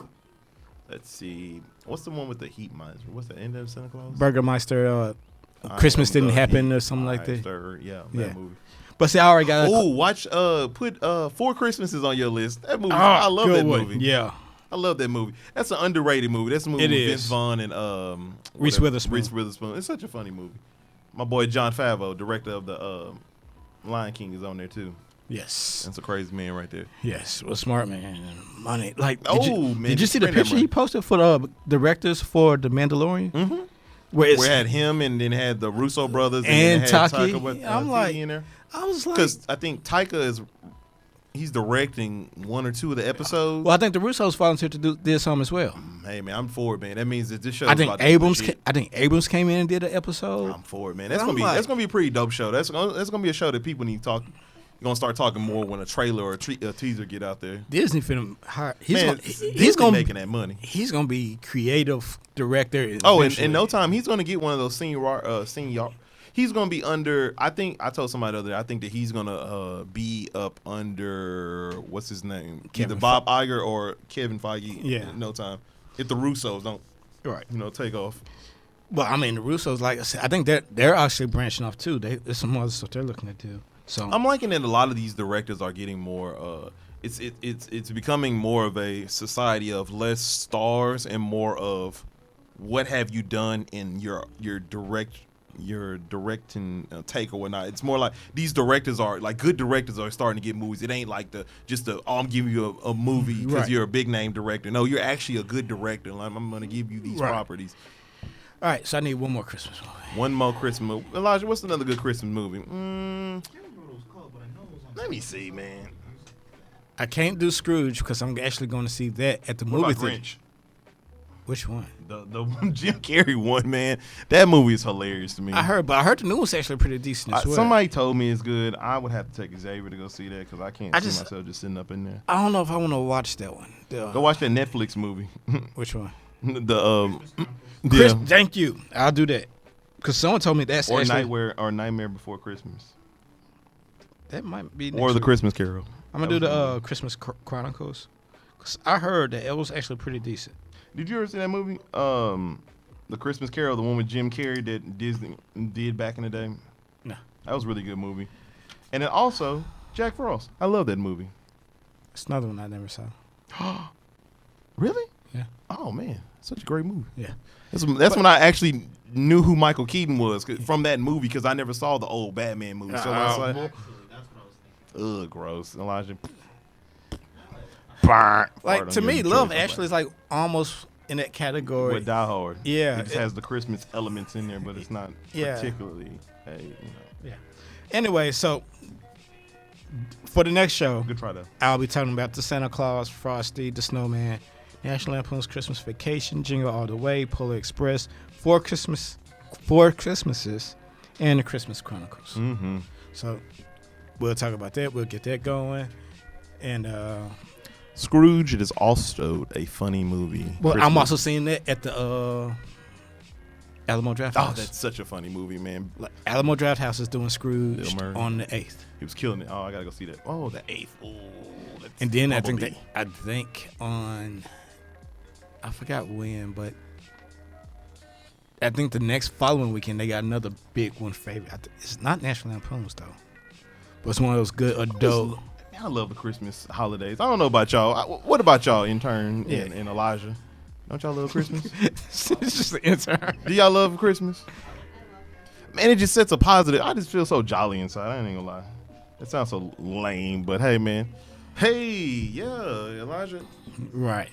Let's see. What's the one with the heat miser? What's the end of Santa Claus? Burgermeister. Christmas didn't happen or something like that. Yeah, that movie. But see, I already got. Watch. Put 4 Christmases on your list. That movie. I love that movie. Yeah. I love that movie. That's an underrated movie. That's a movie with Vince Vaughn and Reese Witherspoon. Reese Witherspoon. It's such a funny movie. My boy Jon Favreau, director of the Lion King, is on there too. Yes. That's a crazy man right there. Yes. Well, smart man. Money. Like. Man. Did you see the picture he posted for the directors for The Mandalorian? Mm-hmm. Where it had him and then had the Russo brothers and Taika. I'm like, in there. I was like, because I think Taika he's directing 1 or 2 of the episodes. Well, I think the Russos volunteered to do this as well. Hey man, I'm for it, man. That means that this show. I think Abrams came in and did an episode. I'm for it, man. That's gonna be a pretty dope show. That's gonna be a show that people need to talk. You're gonna start talking more when a trailer or a teaser get out there. Disney finna hire. He's gonna making that money. He's gonna be creative director. In no time, he's gonna get one of those senior. He's gonna be under. I think I told somebody the other day. I think that he's gonna be up under what's his name, either Bob Iger or Kevin Feige. Yeah. In no time, if the Russos don't, take off. Well, I mean, the Russos, like I said, I think they're actually branching off too. There's some other stuff they're looking at too. So I'm liking that a lot of these directors are getting more. It's becoming more of a society of less stars and more of what have you done in your directing take or whatnot. It's more like these directors are like good directors are starting to get movies. It ain't like I'm giving you a movie because you're a big name director. No, you're actually a good director. Like, I'm going to give you these properties. All right, so I need one more Christmas movie. One more Christmas movie. Elijah, what's another good Christmas movie? Let me see, man. I can't do Scrooge because I'm actually going to see that at the movie theater. Grinch? Which one? The Jim Carrey one, man. That movie is hilarious to me. I heard the new one's actually pretty decent as well. Somebody told me it's good. I would have to take Xavier to go see that because I can't see myself just sitting up in there. I don't know if I want to watch that one. Go watch that Netflix movie. Which one? Thank you. I'll do that. Because someone told me that's Nightmare Before Christmas. That might be or The Christmas Carol. I'm going to do the Christmas Chronicles. Because I heard that it was actually pretty decent. Did you ever see that movie? The Christmas Carol, the one with Jim Carrey that Disney did back in the day? No. That was a really good movie. And then also, Jack Frost. I love that movie. It's another one I never saw. Really? Yeah. Oh, man. Such a great movie. Yeah. That's when I actually knew who Michael Keaton was from that movie because I never saw the old Batman movie. So I was like, Actually, that's what I was thinking. ugh, gross. Elijah. Like, to me, Love Actually is like almost in that category. With Die Hard. Yeah. It just has the Christmas elements in there, but it's not particularly, Yeah. Anyway, so for the next show, Good try, though. I'll be talking about the Santa Claus, Frosty, the Snowman, National Lampoon's Christmas Vacation, Jingle All the Way, Polar Express, Four Christmases, and the Christmas Chronicles. Mm-hmm. So we'll talk about that. We'll get that going. And Scrooge is also a funny movie. well, Christmas. I'm also seeing that at the Alamo Draft House. Oh, that's such a funny movie, man. Like, Alamo Draft House is doing Scrooge Bill Murray. on the 8th. He was killing it. Oh, I gotta go see that. Oh, the 8th. Oh, that's And then I Bumblebee. think on, I forgot when, but I think the next following weekend they got another big one favorite. It's not National Lampoon's though, but it's one of those good adult. I love the Christmas holidays. I don't know about y'all. What about y'all, intern and Elijah? Don't y'all love Christmas? It's just an intern. Do y'all love Christmas? Man, it just sets a positive. I just feel so jolly inside. I ain't gonna lie. It sounds so lame, but hey, man. Hey, yeah, Elijah. Right.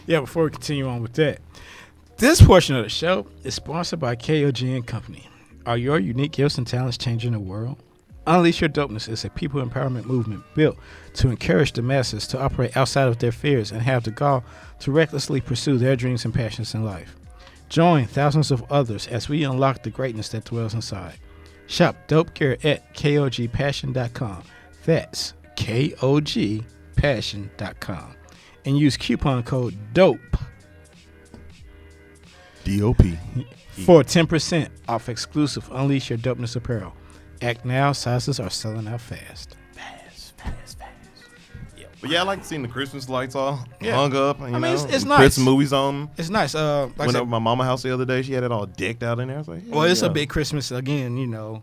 Yeah, before we continue on with that, this portion of the show is sponsored by KOG and Company. Are your unique gifts and talents changing the world? Unleash Your Dopeness is a people empowerment movement built to encourage the masses to operate outside of their fears and have the gall to recklessly pursue their dreams and passions in life. Join thousands of others as we unlock the greatness that dwells inside. Shop dope gear at KOGpassion.com. That's KOGpassion.com. And use coupon code DOPE D-O-P. for 10% off exclusive Unleash Your Dopeness apparel. Act now, sizes are selling out fast. But yeah, I like seeing the Christmas lights all hung up. You know, it's and nice. Christmas movies on. It's nice. Like I Went said, over to my mama's house the other day. She had it all decked out in there. I was like, well, it's a big Christmas again. You know,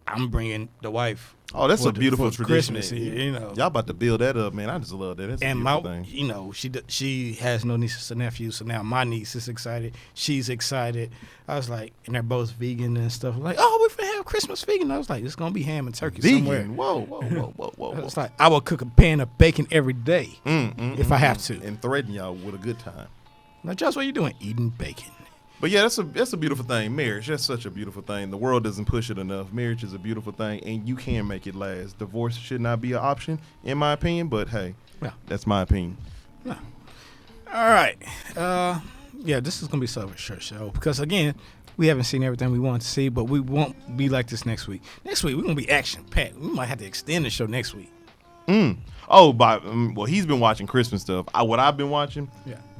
I'm bringing the wife. Oh, that's a beautiful for tradition. Christmas, you know. Y'all about to build that up, man. I just love that. That's And a my, beautiful thing. you know, she has no nieces and nephews, so now my niece is excited. She's excited. I was like, and they're both vegan and stuff. Like, oh, we're gonna have Christmas vegan. I was like, it's gonna be ham and turkey somewhere. Vegan. Whoa. It's like I will cook a pan of bacon every day if I have to. And threaten y'all with a good time. Now, Josh, what are you doing? Eating bacon. But yeah, that's a beautiful thing. Marriage, that's such a beautiful thing. The world doesn't push it enough. Marriage is a beautiful thing, and you can make it last. Divorce should not be an option, in my opinion. But hey, that's my opinion. No. All right. Yeah, this is gonna be sort of a short show because again, we haven't seen everything we want to see, but we won't be like this next week. Next week we're gonna be action packed. We might have to extend the show next week. Oh, well, he's been watching Christmas stuff. What I've been watching,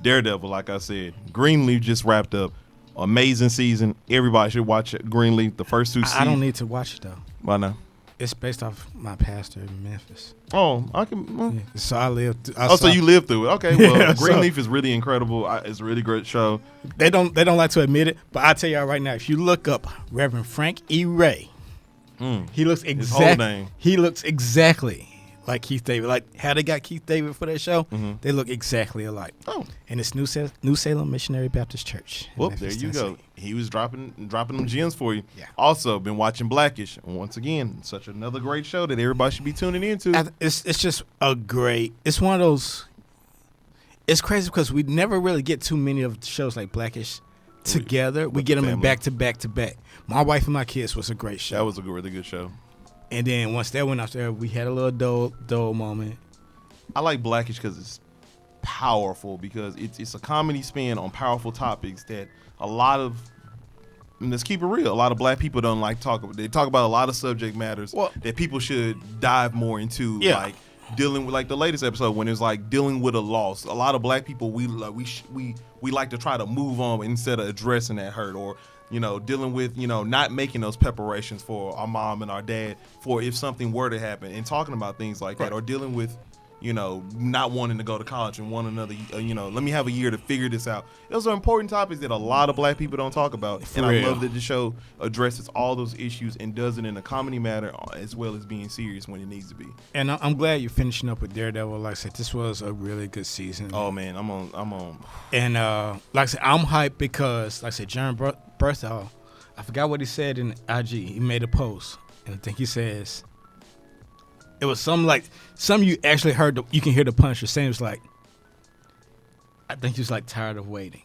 Daredevil. Like I said, Greenleaf just wrapped up. Amazing season. Everybody should watch it. Greenleaf, the first two seasons. I don't need to watch it though. Why not? It's based off my pastor in Memphis. Oh, I can. Well. Yeah. So I lived. So you lived through it. Okay, well, Yeah, Greenleaf is really incredible. It's a really great show. They don't like to admit it, but I tell y'all right now, if you look up Reverend Frank E. Ray, he looks whole name. He looks exactly like Keith David. Like how they got Keith David for that show, they look exactly alike. Oh, and it's New Salem Missionary Baptist Church. Well, there you go. He was dropping them gems for you. Yeah. Also, been watching Blackish. Once again, such another great show that everybody should be tuning into. It's just a great. It's one of those. It's crazy because we never really get too many of shows like Blackish together. We get them in back to back to back. My Wife and My Kids was a great show. That was a really good show. And then once that went out there, we had a little dull moment. I like Blackish because it's powerful because it's a comedy spin on powerful topics that a lot of, and let's keep it real, a lot of black people don't like talk about. They talk about a lot of subject matters that people should dive more into, like dealing with, like the latest episode when it's like dealing with a loss. A lot of black people, we like to try to move on instead of addressing that hurt, or dealing with not making those preparations for our mom and our dad for if something were to happen, and talking about things like that, or dealing with not wanting to go to college and want another, let me have a year to figure this out. Those are important topics that a lot of black people don't talk about. And I love that the show addresses all those issues and does it in a comedy manner as well as being serious when it needs to be. And I'm glad you're finishing up with Daredevil. Like I said, this was a really good season. Oh man, I'm on. And like I said, I'm hyped because, like I said, John Berthal, I forgot what he said in IG. He made a post, and I think he says, it was some you actually heard. You can hear the Punisher saying, it was like, I think he was like tired of waiting,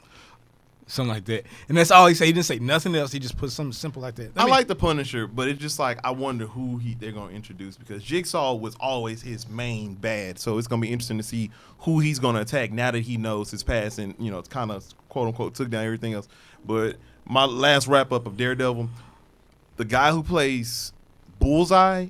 something like that. And that's all he said. He didn't say nothing else. He just put something simple like that. I like the Punisher, but it's just like I wonder who they're gonna introduce, because Jigsaw was always his main bad. So it's gonna be interesting to see who he's gonna attack now that he knows his past and it's kind of quote unquote took down everything else. But my last wrap up of Daredevil, the guy who plays Bullseye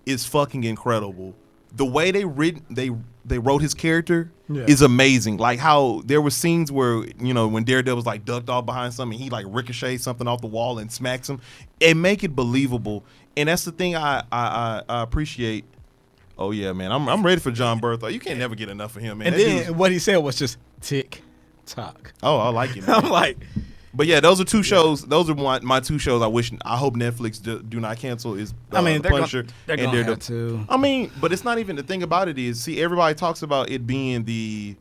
is fucking incredible. The way they wrote his character is amazing. Like how there were scenes where when Daredevil was like ducked off behind something, he like ricochets something off the wall and smacks him, and make it believable. And that's the thing I appreciate. Oh yeah, man, I'm ready for John Berthel. You can't never get enough of him, man. And then what he said was just tick tock. Oh, I like it, man. I'm like. But yeah, those are two shows. Those are my two shows. I hope Netflix do not cancel. Is The Punisher they're and gonna have to. I mean, but it's not even the thing about it is, see, everybody talks about it being the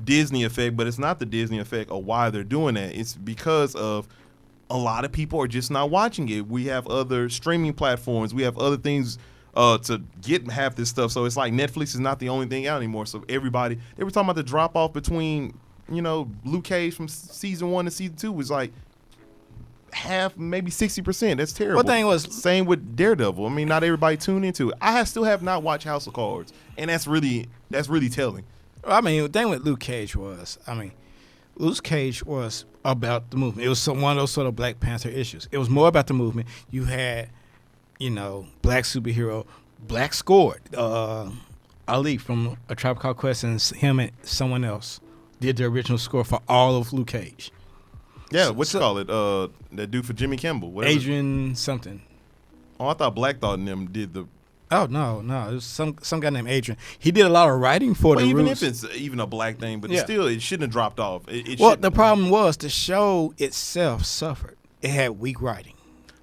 Disney effect, but it's not the Disney effect of why they're doing that. It's because of a lot of people are just not watching it. We have other streaming platforms. We have other things to get half this stuff. So it's like Netflix is not the only thing out anymore. So they were talking about the drop off between Luke Cage from season 1 to season 2 was like half, maybe 60%. That's terrible. What thing was same with Daredevil. I mean, not everybody tuned into it. I still have not watched House of Cards, and that's really telling. I mean, the thing with Luke Cage was, Luke Cage was about the movement. It was one of those sort of Black Panther issues. It was more about the movement. You had, black superhero, black scored. Ali from A Tribe Called Quest, and him and someone else did the original score for all of Luke Cage. Yeah, that dude for Jimmy Kimmel. Adrian something. Oh, I thought Black Thought and them did the... Oh, no. It was some guy named Adrian. He did a lot of writing for the even Roots. if it's even a black thing, but still, it shouldn't have dropped off. The problem was the show itself suffered. It had weak writing.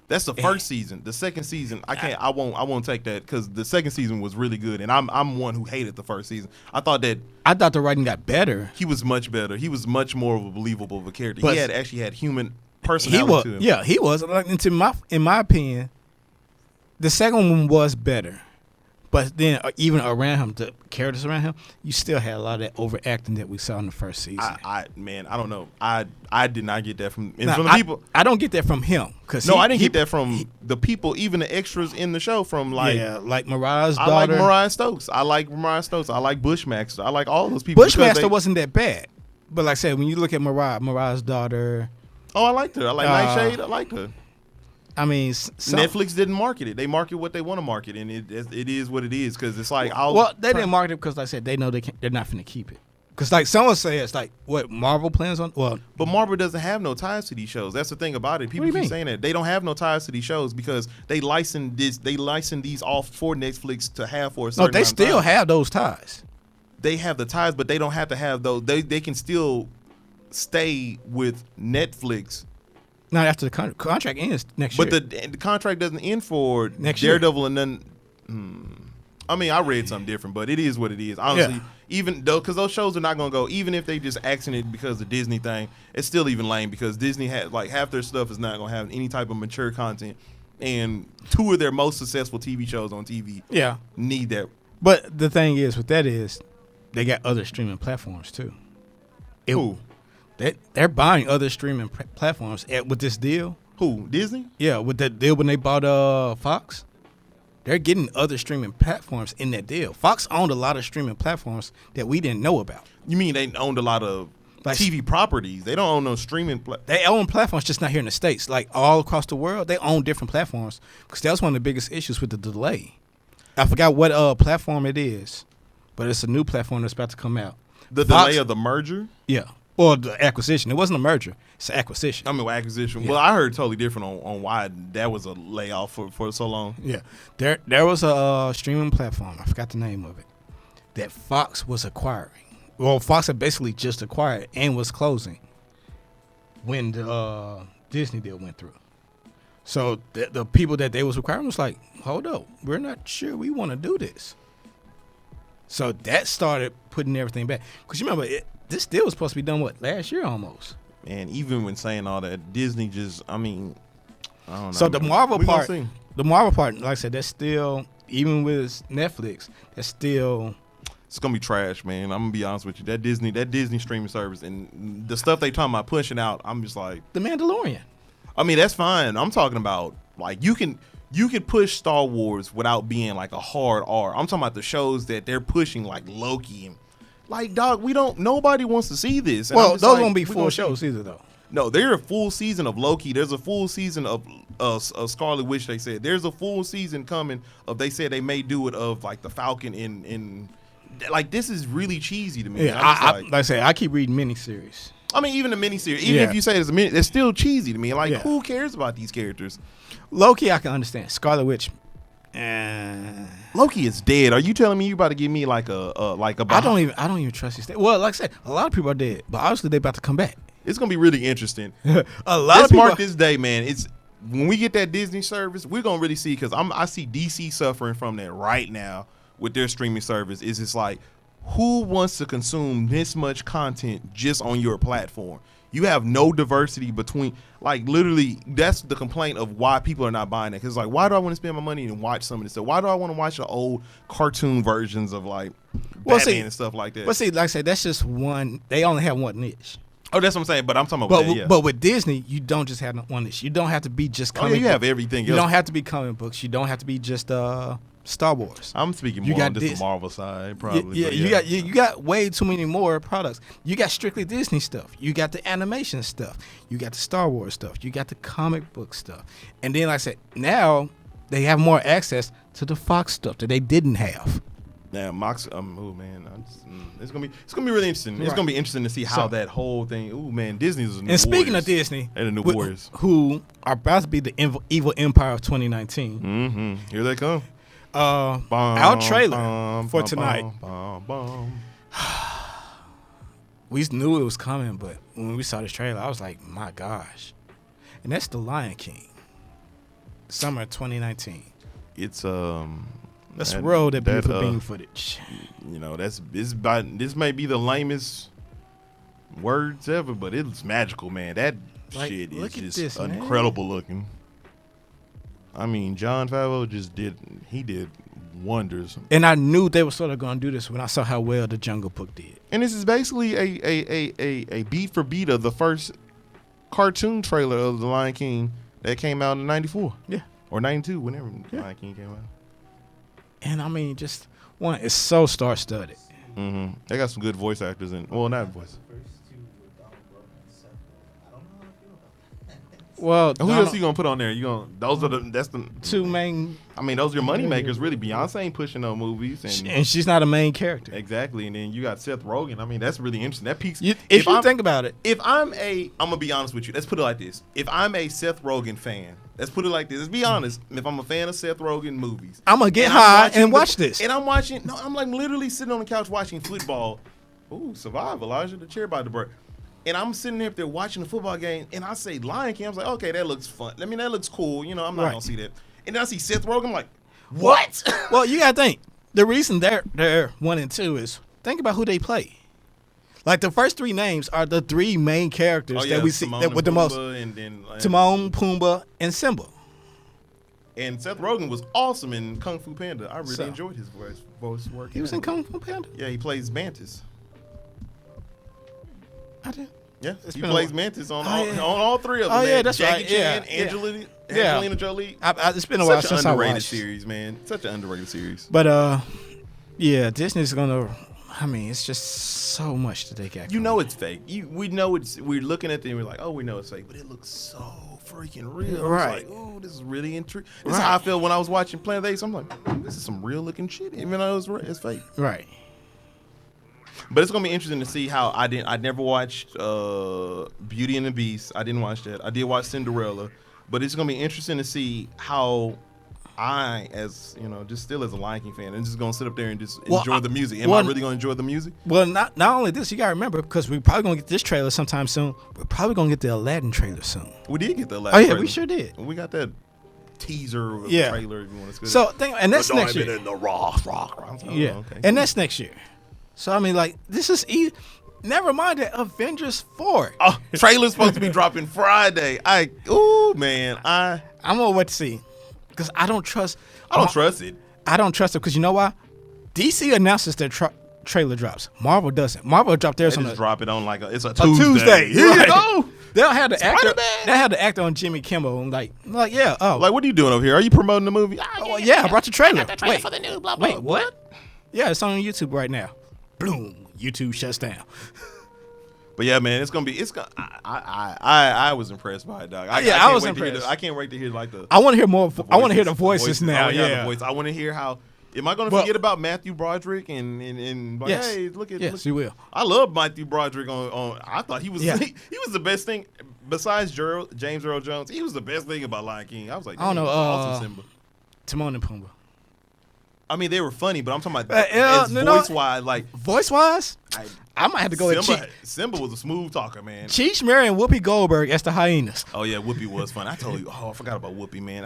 That's the first season. The second season, I won't take that, because the second season was really good, and I'm one who hated the first season. I thought the writing got better. He was much better. He was much more of a believable of a character. But he actually had human personality to him. Yeah, he was. In my opinion, the second one was better. But then even around him, the characters around him, you still had a lot of that overacting that we saw in the first season. I don't know. I did not get that from the people. I don't get that from him. I didn't get that from the people, even the extras in the show. From like Mariah's daughter. I like Mariah Stokes. I like Bushmaster. I like all those people. Bushmaster wasn't that bad. But like I said, when you look at Mariah's daughter. Oh, I liked her. I like Nightshade. I liked her. I mean, Netflix didn't market it. They market what they want to market, and it is what it is, because it's like they didn't market it because, like I said, they know they're not finna keep it. Because like someone says, like what Marvel plans on. But Marvel doesn't have no ties to these shows. That's the thing about it. People keep saying that they don't have no ties to these shows because they license these off for Netflix to have for a certain. No, they still have those ties. They have the ties, but they don't have to have those. They can still stay with Netflix. Not after the contract ends next year. But the contract doesn't end for next Daredevil year. And then. I mean, I read something different, but it is what it is. Honestly, even though, because those shows are not going to go, even if they just accent it because of the Disney thing, it's still even lame, because Disney had like half their stuff is not going to have any type of mature content, and two of their most successful TV shows on TV need that. But the thing is, with that is, they got other streaming platforms too. Who? They're buying other streaming platforms with this deal. Who? Disney? Yeah, with that deal when they bought Fox. they're getting other streaming platforms in that deal. Fox owned a lot of streaming platforms that we didn't know about. You mean they owned a lot of Like- TV properties? They don't own no streaming. They own platforms, just not here in the States. Like all across the world, they own different platforms. Because that was one of the biggest issues with the delay. I forgot what platform it is, but it's a new platform that's about to come out. The Fox- delay of the merger. Yeah. Or the acquisition. It wasn't a merger. It's an acquisition. I mean, acquisition. Yeah. Well, I heard totally different on why that was a layoff for so long. Yeah. There was a streaming platform. I forgot the name of it. That Fox was acquiring. Well, Fox had basically just acquired and was closing when the Disney deal went through. So the people that they was acquiring was like, hold up, we're not sure we want to do this. So that started putting everything back. Because you remember, this deal was supposed to be done, last year almost. And even when saying all that, Disney just, I don't know. So the Marvel We gonna part, see. like I said, that's still, even with Netflix, that's still... It's gonna be trash, man. I'm gonna be honest with you. That Disney streaming service and the stuff they talking about pushing out, I'm just like, The Mandalorian. I mean, that's fine. I'm talking about like you can push Star Wars without being like a hard R. I'm talking about the shows that they're pushing like Loki and like dog. Nobody wants to see this. And I'm Well, just those like, won't be we full gonna see- shows either, though. No, there's a full season of Loki. There's a full season of Scarlet Witch. They said there's a full season coming of. They said they may do it of like the Falcon in like this is really cheesy to me. Yeah, I'm just like I say, I keep reading miniseries. I mean, even the miniseries, even Yeah. if you say it's a mini, it's still cheesy to me. Like, Yeah. who cares about these characters? Loki, I can understand. Scarlet Witch, Loki is dead. Are you telling me you about to give me like a I don't even trust these things. Well, like I said, a lot of people are dead, but obviously they about to come back. It's gonna be really interesting. A lot of Let's people. mark this day, man. It's when we get that Disney service, we're gonna really see because I see DC suffering from that right now with their streaming service. Is it's like who wants to consume this much content just on your platform? You have no diversity between, like, literally, that's the complaint of why people are not buying it. Because, like, why do I want to spend my money and watch some of this stuff? Why do I want to watch the old cartoon versions of, like, Batman and stuff like that? But see, like I said, that's just one. They only have one niche. Oh, that's what I'm saying, but I'm talking about But that, yeah. but with Disney, you don't just have one niche. You don't have to be just Oh, comic. yeah, you have book. everything You else. don't have to be comic books. You don't have to be just Star Wars. I'm speaking You more got on just this. the Marvel side, probably. Yeah, but you got way too many more products. You got strictly Disney stuff. You got the animation stuff. You got the Star Wars stuff. You got the comic book stuff. And then, like I said, now they have more access to the Fox stuff that they didn't have. Yeah, Mox. Oh man, it's gonna be really interesting. It's Right. gonna be interesting to see how So- that whole thing. Ooh man, Disney's a new. And speaking Warriors. of Disney, They're the new wh- Warriors. who are about to be the evil empire of 2019. Mm-hmm. Here they come. Our trailer for tonight. Bum. We knew it was coming, but when we saw this trailer, I was like, my gosh. And that's The Lion King. Summer 2019. It's Let's that- roll that that, beautiful bean footage. You know, this may be the lamest words ever, but it's magical, man. That Like, shit is look at just this, man. incredible looking. I mean, Jon Favreau did wonders. And I knew they were sort of going to do this when I saw how well The Jungle Book did. And this is basically a beat for beat of the first cartoon trailer of The Lion King that came out in '94. Yeah. Or '92, whenever Yeah. Lion King came out. And I mean, just one, it's so star-studded. Mm-hmm. They got some good voice actors in. Well, not voice. Well, Who else you gonna put on there? That's the two main, I mean, those are your money makers, really. Beyonce ain't pushing no movies, and she's not a main character. exactly. And then you got Seth Rogen. I mean, that's really interesting. That peaks. If you think about it, I'm gonna be honest with you. Let's put it like this. If I'm a Seth Rogen fan, let's put it like this. Let's be honest. If I'm a fan of Seth Rogen movies, I'm going to get and I'm high watching and watch this. And I'm watching. No, I'm like literally sitting on the couch watching football. Ooh, survive, Elijah. The chair by the bird. And I'm sitting there watching the football game, and I say Lion King. I was like, okay, that looks fun. I mean, that looks cool. You know, I'm not Right. gonna see that. And then I see Seth Rogen. I'm like, what? Well, you got to think. The reason they're 1 and 2 is think about who they play. Like the first three names are the three main characters that we see Timon that and with the most. Pumbaa and then Timon, Pumbaa, and Simba. And Seth Rogen was awesome in Kung Fu Panda. I really So- enjoyed his voice work. He was in Kung Fu Panda. Yeah, he plays Mantis. I didn't. Yeah, It's he been a plays while. Mantis on Oh, yeah. all three of them. Oh, man. yeah, that's Jackie right. Chan, Yeah, Angelina Jolie. It's been a while Such since an I underrated watched. series, man. Such an underrated series. But yeah, Disney's gonna. I mean, it's just so much that they got. You know it's fake. We know it's. We're looking at it and we're like, oh, we know it's fake, but it looks so freaking real. Right. It's like, oh, this is really intriguing. This is how I felt when I was watching Planet of the Apes. I'm like, this is some real looking shit, even though it's fake. Right. But it's gonna be interesting to see how I never watched Beauty and the Beast. I didn't watch that. I did watch Cinderella, but it's gonna be interesting to see how I, as just still as a Lion King fan, and just gonna sit up there and just enjoy the music. Am I really gonna enjoy the music? Well, not only this, you gotta remember because we're probably gonna get this trailer sometime soon. We're probably gonna get the Aladdin trailer soon. We did get the Oh Aladdin. yeah, trailer. we sure did. We got that teaser trailer. If you want to. So and that's next year. In the rock. Yeah, Okay. and that's next year. So I mean, like this is never mind that Avengers 4. Oh, trailer's supposed to be dropping Friday. I'm gonna wait to see because I don't trust. I don't trust it. I don't trust it because you know why? DC announces their trailer drops. Marvel doesn't. Marvel dropped theirs They on just a drop it on like it's a Tuesday. Here you Right. go. They'll have the actor. Spider-Man. They'll have the actor on Jimmy Kimmel. And like yeah. Oh, Like, what are you doing over here? Are you promoting the movie? oh, yeah. I brought the trailer. Wait, for the new blah blah. wait, what? Yeah, it's on YouTube right now. Boom. YouTube shuts down. But yeah, man, it's gonna be. It's gonna. I was impressed by it, dog. I can't was wait to hear impressed. I can't wait to hear like the. I want to hear more. I want to hear the voices voices now. Yeah. I want to hear how. Am I gonna Well- forget about Matthew Broderick and like, Yes. hey, look at. Yes, look. you will. I love Matthew Broderick on. I thought he was. Yeah. He was the best thing besides James Earl Jones. He was the best thing about Lion King. I was like, I don't know, awesome Simba. Timon and Pumbaa. I mean, they were funny, but I'm talking about yeah, as no, no. voice wise, like Voice wise, I might have to go with Simba was a smooth talker, man. Cheech Marin and Whoopi Goldberg as the hyenas. Oh yeah, Whoopi was fun. I forgot about Whoopi, man.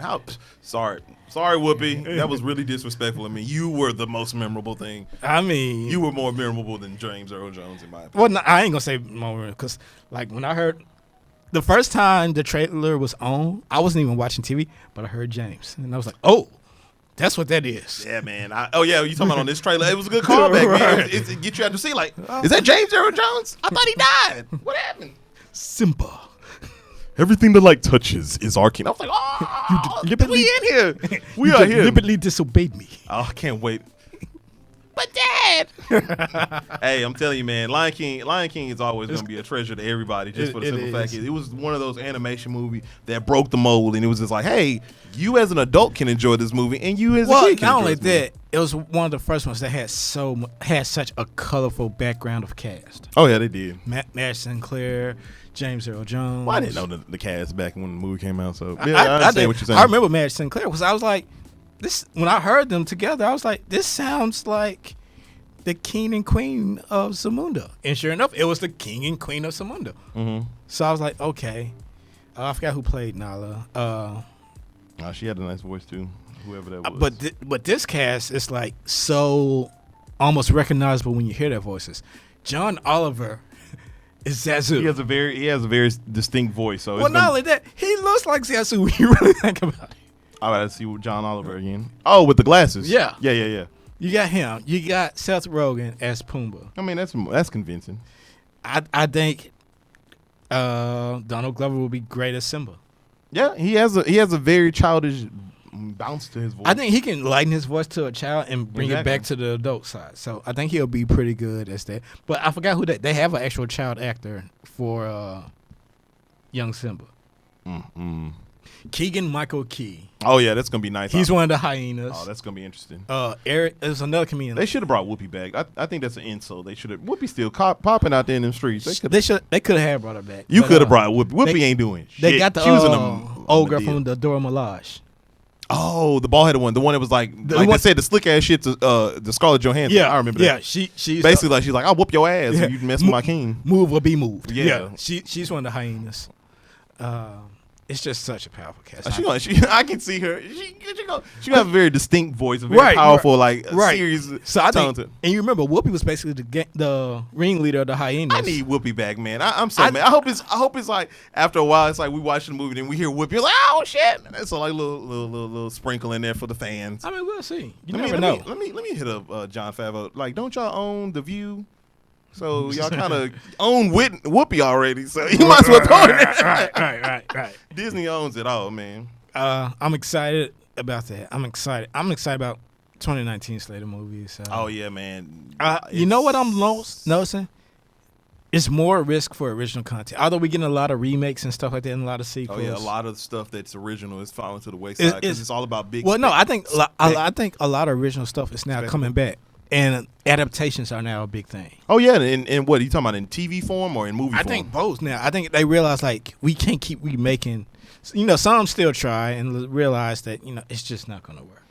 Sorry, Whoopi. That was really disrespectful. I mean, you were the most memorable thing. I mean, You were more memorable than James Earl Jones, in my opinion. well, no, I ain't gonna say more because, like, when I heard the first time the trailer was on, I wasn't even watching TV, but I heard James, and I was like, oh, that's what that is. Yeah, man. You talking about on this trailer? It was a good callback, man. Right. It get you out to see, like, is that James Earl Jones? I thought he died. What happened? Simba. Everything that like touches is our king. I was like, oh, we in here. We You are here. deliberately disobeyed me. Oh, I can't wait. But Dad. Hey, I'm telling you, man, Lion King is always going to be a treasure to everybody just for the It simple fact is. it was one of those animation movies that broke the mold, and it was just like, hey, you as an adult can enjoy this movie, and you as a Well, kid can not enjoy only this movie. that, it was one of the first ones that had such a colorful background of cast. Oh, yeah, they did. Matt Sinclair, James Earl Jones. Well, I didn't know the cast back when the movie came out, so I yeah, I understand did. what you're saying. I remember Matt Sinclair because I was like, this. When I heard them together, I was like, this sounds like the king and queen of Zamunda. And sure enough, it was the king and queen of Zamunda. Mm-hmm. So I was like, okay. I forgot who played Nala. She had a nice voice, too, whoever that was. But this cast is like so almost recognizable when you hear their voices. John Oliver is Zazu. he has a very distinct voice. So Well, it's not gonna, only that, he looks like Zazu when you really think about it. I gotta see John Oliver again. Oh, with the glasses. Yeah. Yeah. You got him. You got Seth Rogen as Pumbaa. I mean, that's convincing. I think Donald Glover will be great as Simba. Yeah, he has a very childish bounce to his voice. I think he can lighten his voice to a child and bring it back to the adult side. So I think he'll be pretty good as that. But I forgot who they have an actual child actor for young Simba. Keegan Michael Key. Oh yeah, that's gonna be nice. He's one of the hyenas. Oh, that's gonna be interesting. Eric, there's another comedian. They should have brought Whoopi back. I think that's an insult. They should have. Whoopi still popping out there in them streets. They could have brought her back. You But, could have brought Whoopi. Whoopi ain't doing shit. They got the She was in a old girl deal. from the Dora Milaje. Oh, the bald headed one, the one that was like they one- said the slick ass shit to the Scarlett Johansson. I remember that. Yeah, she's Basically, like she's like, I'll whoop your ass Yeah. if you mess with my king. move or be moved. Yeah. She's one of the hyenas. It's just such a powerful cast. I can see her. She gonna have a very distinct voice, a very powerful, serious. So I think, talented. and you remember Whoopi was basically the ringleader of the hyenas. I need Whoopi back, man. I'm so mad. I hope it's like after a while, it's like we watch the movie, then we hear Whoopi, you're like, oh shit, and that's like little sprinkle in there for the fans. I mean, we'll see. You Let never know. me hit up John Favreau. Like, don't y'all own The View? So y'all kind of own Whoopi already. So you might as well throw it. Right. Disney owns it all, man. I'm excited about that. I'm excited about 2019 slate of movies. So. Oh yeah, man. You know what I'm noticing? It's more risk for original content. Although we're getting a lot of remakes and stuff like that and a lot of sequels. Oh yeah, a lot of stuff that's original is falling to the wayside because it's all about big. Well, no, I think a lot of original stuff is now coming back, and adaptations are now a big thing. Oh yeah, and what are you talking about, in TV form or in movie form? I think both now. I think they realize like we can't keep remaking. Some still try and realize that it's just not going to work.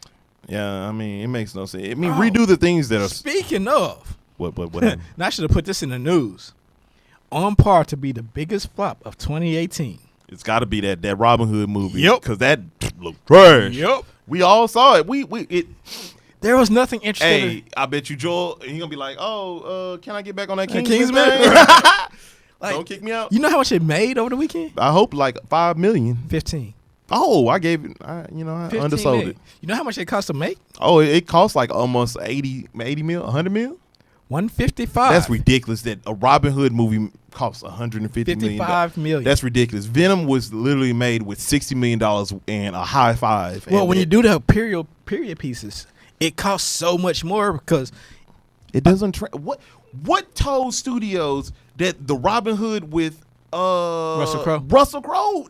Yeah, I mean it makes no sense. I mean redo the things that are. Speaking of, what happened? I should have put this in the news. On par to be the biggest flop of 2018. It's got to be that Robin Hood movie. Yep. Because that looked trash. Yep. We all saw it. There was nothing interesting. Hey, I bet you, Joel, you're gonna be like, can I get back on that Kingsman Kingsman? thing? Like, Don't kick me out. You know how much it made over the weekend? I hope like $5 million. 15. Oh, I gave it. I 15 undersold million. it. You know how much it cost to make? Oh, it cost like almost 80 mil, 100 mil. 155. That's ridiculous. That a Robin Hood movie costs $150 million. 55 million. That's ridiculous. Venom was literally made with $60 million and a high five. Well, and when you do the period pieces, it costs so much more because it doesn't. What told studios that the Robin Hood with Russell Crowe,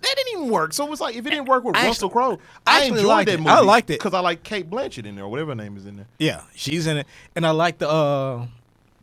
that didn't even work. So it was like if it didn't work with Russell Crowe, I enjoyed that movie. I liked it because I like Kate Blanchett in there, or whatever her name is in there. Yeah, she's in it, and I like the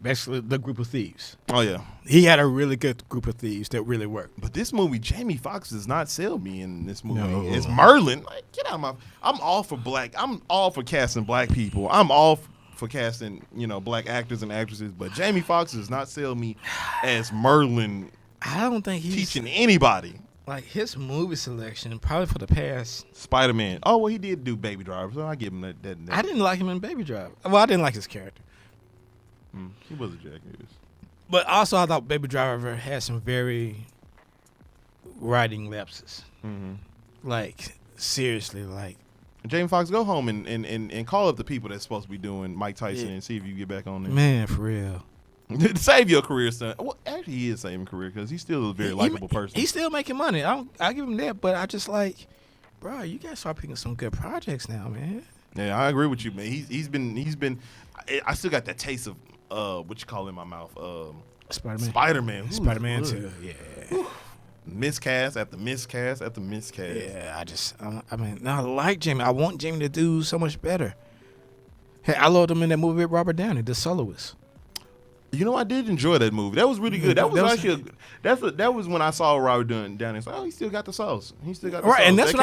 basically the group of thieves. Oh yeah, he had a really good group of thieves that really worked. But this movie, Jamie Foxx does not sell me in this movie. No. It's Merlin. Like, get out of my. I'm all for black. I'm all for casting black people. I'm all for casting black actors and actresses. But Jamie Foxx does not sell me as Merlin. I don't think he's teaching anybody. Like his movie selection, probably for the past. Spider-Man. Oh well, he did do Baby Driver, so I give him that. I didn't like him in Baby Driver. Well, I didn't like his character. He was a jackass. But also, I thought Baby Driver had some very writing lapses. Mm-hmm. Like seriously, like. Jamie Foxx, go home and call up the people that's supposed to be doing Mike Tyson and see if you get back on there. Man, for real. Save your career, son. Well, actually, he is saving career because he's still a very likable person. He's still making money. I give him that, but I just like, bro, you guys start picking some good projects now, man. Yeah, I agree with you, man. He's been. I still got that taste of what you call in my mouth. Spider-Man. Spider-Man too. Yeah. Whew. Miscast after miscast after miscast. Yeah, I like Jamie. I want Jamie to do so much better. Hey, I loved him in that movie with Robert Downey, The Soloist. You know, I did enjoy that movie. That was really good. That was when I saw Robert Downey. It's like, oh, he still got the sauce. He still got the sauce. And that's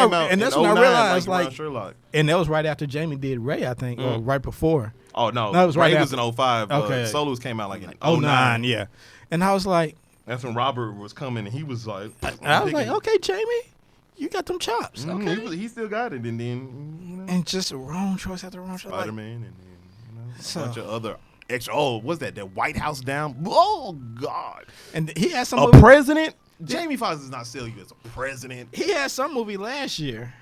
when I realized, like, Sherlock. And that was right after Jamie did Ray, I think, or right before. Oh no, it was right Ray after. was in 05. Okay, Solos came out like in 09. Yeah, and I was like, that's when Robert was coming, and he was like, I was like, okay, Jamie, you got them chops. Mm-hmm. Okay, he still got it, and then and just wrong choice after wrong choice. Spider-Man, and then a bunch of other. What's that? That White House Down? Oh God! And he had some president. Jamie Foxx does not sell you as a president. He had some movie last year.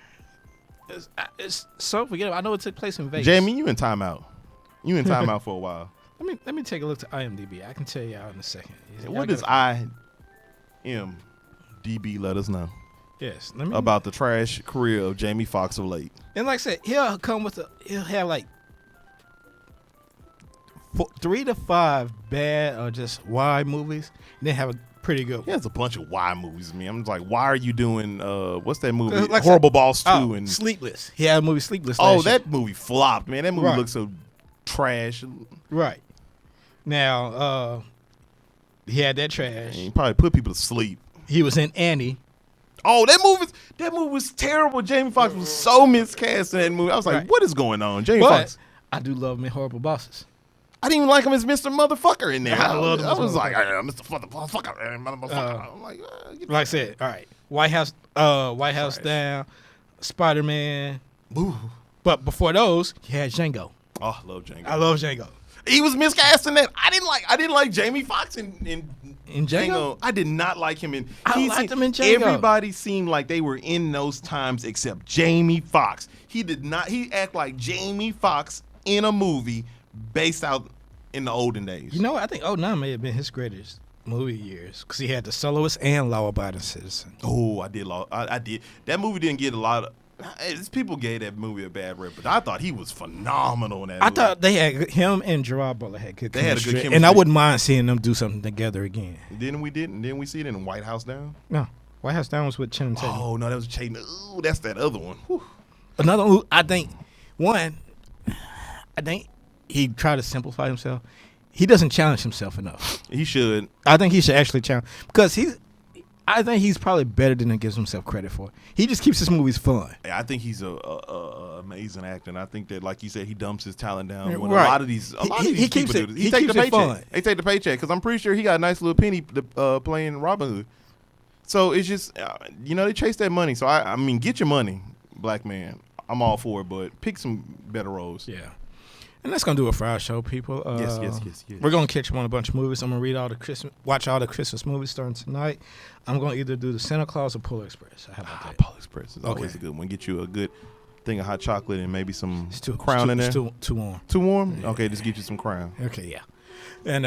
It's so forgettable. I know it took place in Vegas. Jamie, you in timeout. You in timeout for a while. Let me take a look to IMDb. I can tell you out in a second. What does IMDb let us know? Yes, about the trash career of Jamie Foxx of late. And like I said, he'll have like 3 to 5 bad or just wide movies, and then have a pretty good one. He has a bunch of wide movies. I mean, I'm just like, why are you doing what's that movie? Like Horrible Boss 2 and Sleepless. He had a movie Sleepless. That movie flopped, man. That movie looks so trash. Right. Now, he had that trash. He probably put people to sleep. He was in Annie. Oh, that movie was terrible. Jamie Foxx was so miscast in that movie. I was like, what is going on? Jamie Foxx. I do love me Horrible Bosses. I didn't even like him as Mr. Motherfucker in there. I was like, Mr. Motherfucker. I'm like, like I said, all right. White House Down, Spider-Man. Ooh. But before those, he had Django. Oh, I love Django. I love Django. He was miscast in that. I didn't like Jamie Foxx in Django. I did not like him in. I liked him in Django. Everybody seemed like they were in those times except Jamie Foxx. He did not. He act like Jamie Foxx in a movie based out in the olden days. You know what? I think '09 may have been his greatest movie years because he had The Soloist and Law Abiding Citizen. Oh, I did. I did. That movie didn't get a lot of. People gave that movie a bad rep, but I thought he was phenomenal in that movie. I thought they had him and Gerard Butler had good chemistry. They had a good chemistry. And I wouldn't mind seeing them do something together again. Didn't we see it in White House Down? No. White House Down was with Channing Tatum. Oh, no, that was Channing. Ooh, that's that other one. Whew. Another one, I think he tried to simplify himself. He doesn't challenge himself enough. He should. I think he should actually challenge because I think he's probably better than he gives himself credit for. He just keeps his movies fun. I think he's a amazing actor, and I think that, like you said, he dumps his talent down. When Right. A lot of these He keeps people it. do. He take keeps the it paycheck. fun. They take the paycheck because I'm pretty sure he got a nice little penny playing Robin Hood. So it's just they chase that money. So I mean, get your money, black man. I'm all for it, but pick some better roles. Yeah. And that's gonna do it for our show, people. Yes. We're gonna catch up on a bunch of movies. I'm gonna watch all the Christmas movies starting tonight. I'm gonna either do the Santa Claus or Polar Express. How about that? Polar Express is always a good one. Get you a good thing of hot chocolate and maybe some Crown in there. Too warm. Too warm? Yeah. Okay, just get you some Crown. Okay, yeah. And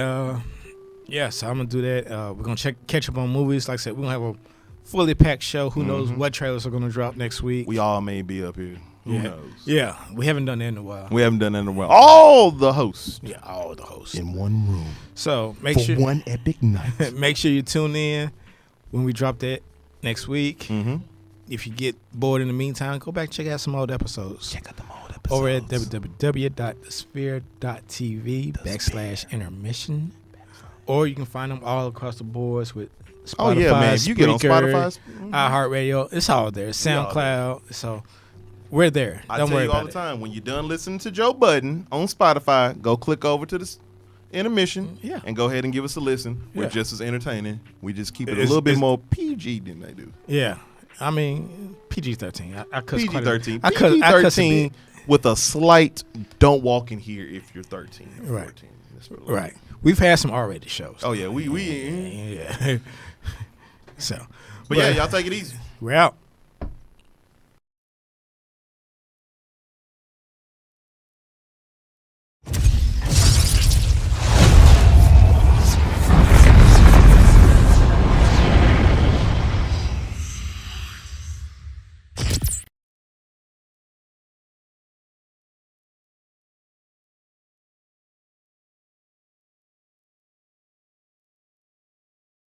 so I'm gonna do that. We're gonna catch up on movies. Like I said, we're gonna have a fully packed show. Who knows what trailers are gonna drop next week? We all may be up here. Who knows? Yeah, we haven't done that in a while. We haven't done that in a while. All the hosts. Yeah, all the hosts In one room. So make sure one epic night. make sure you tune in when we drop that next week. Mm-hmm. If you get bored in the meantime, go back and check out some old episodes. Check out the old episodes. Over at www.thesphere.tv/intermission. Or you can find them all across the boards with Spotify, Oh, yeah, man. If you get on Spreaker, Spotify, iHeartRadio. It's all there. SoundCloud. So we're there. I Don't tell worry you all about the it. time, when you're done listening to Joe Budden on Spotify, go click over to the Intermission and go ahead and give us a listen. We're Yeah. just as entertaining. We just keep it a It's- little bit it's- more PG than they do. Yeah. I mean, PG-13. I cuss quite a bit. PG-13. I cuss a PG-13 bit. with a slight don't walk in here if you're 13 or Right. 14. That's what it Right. We've had some R-rated shows. Oh, yeah. We Yeah. So. But yeah, y'all take it easy. We're out.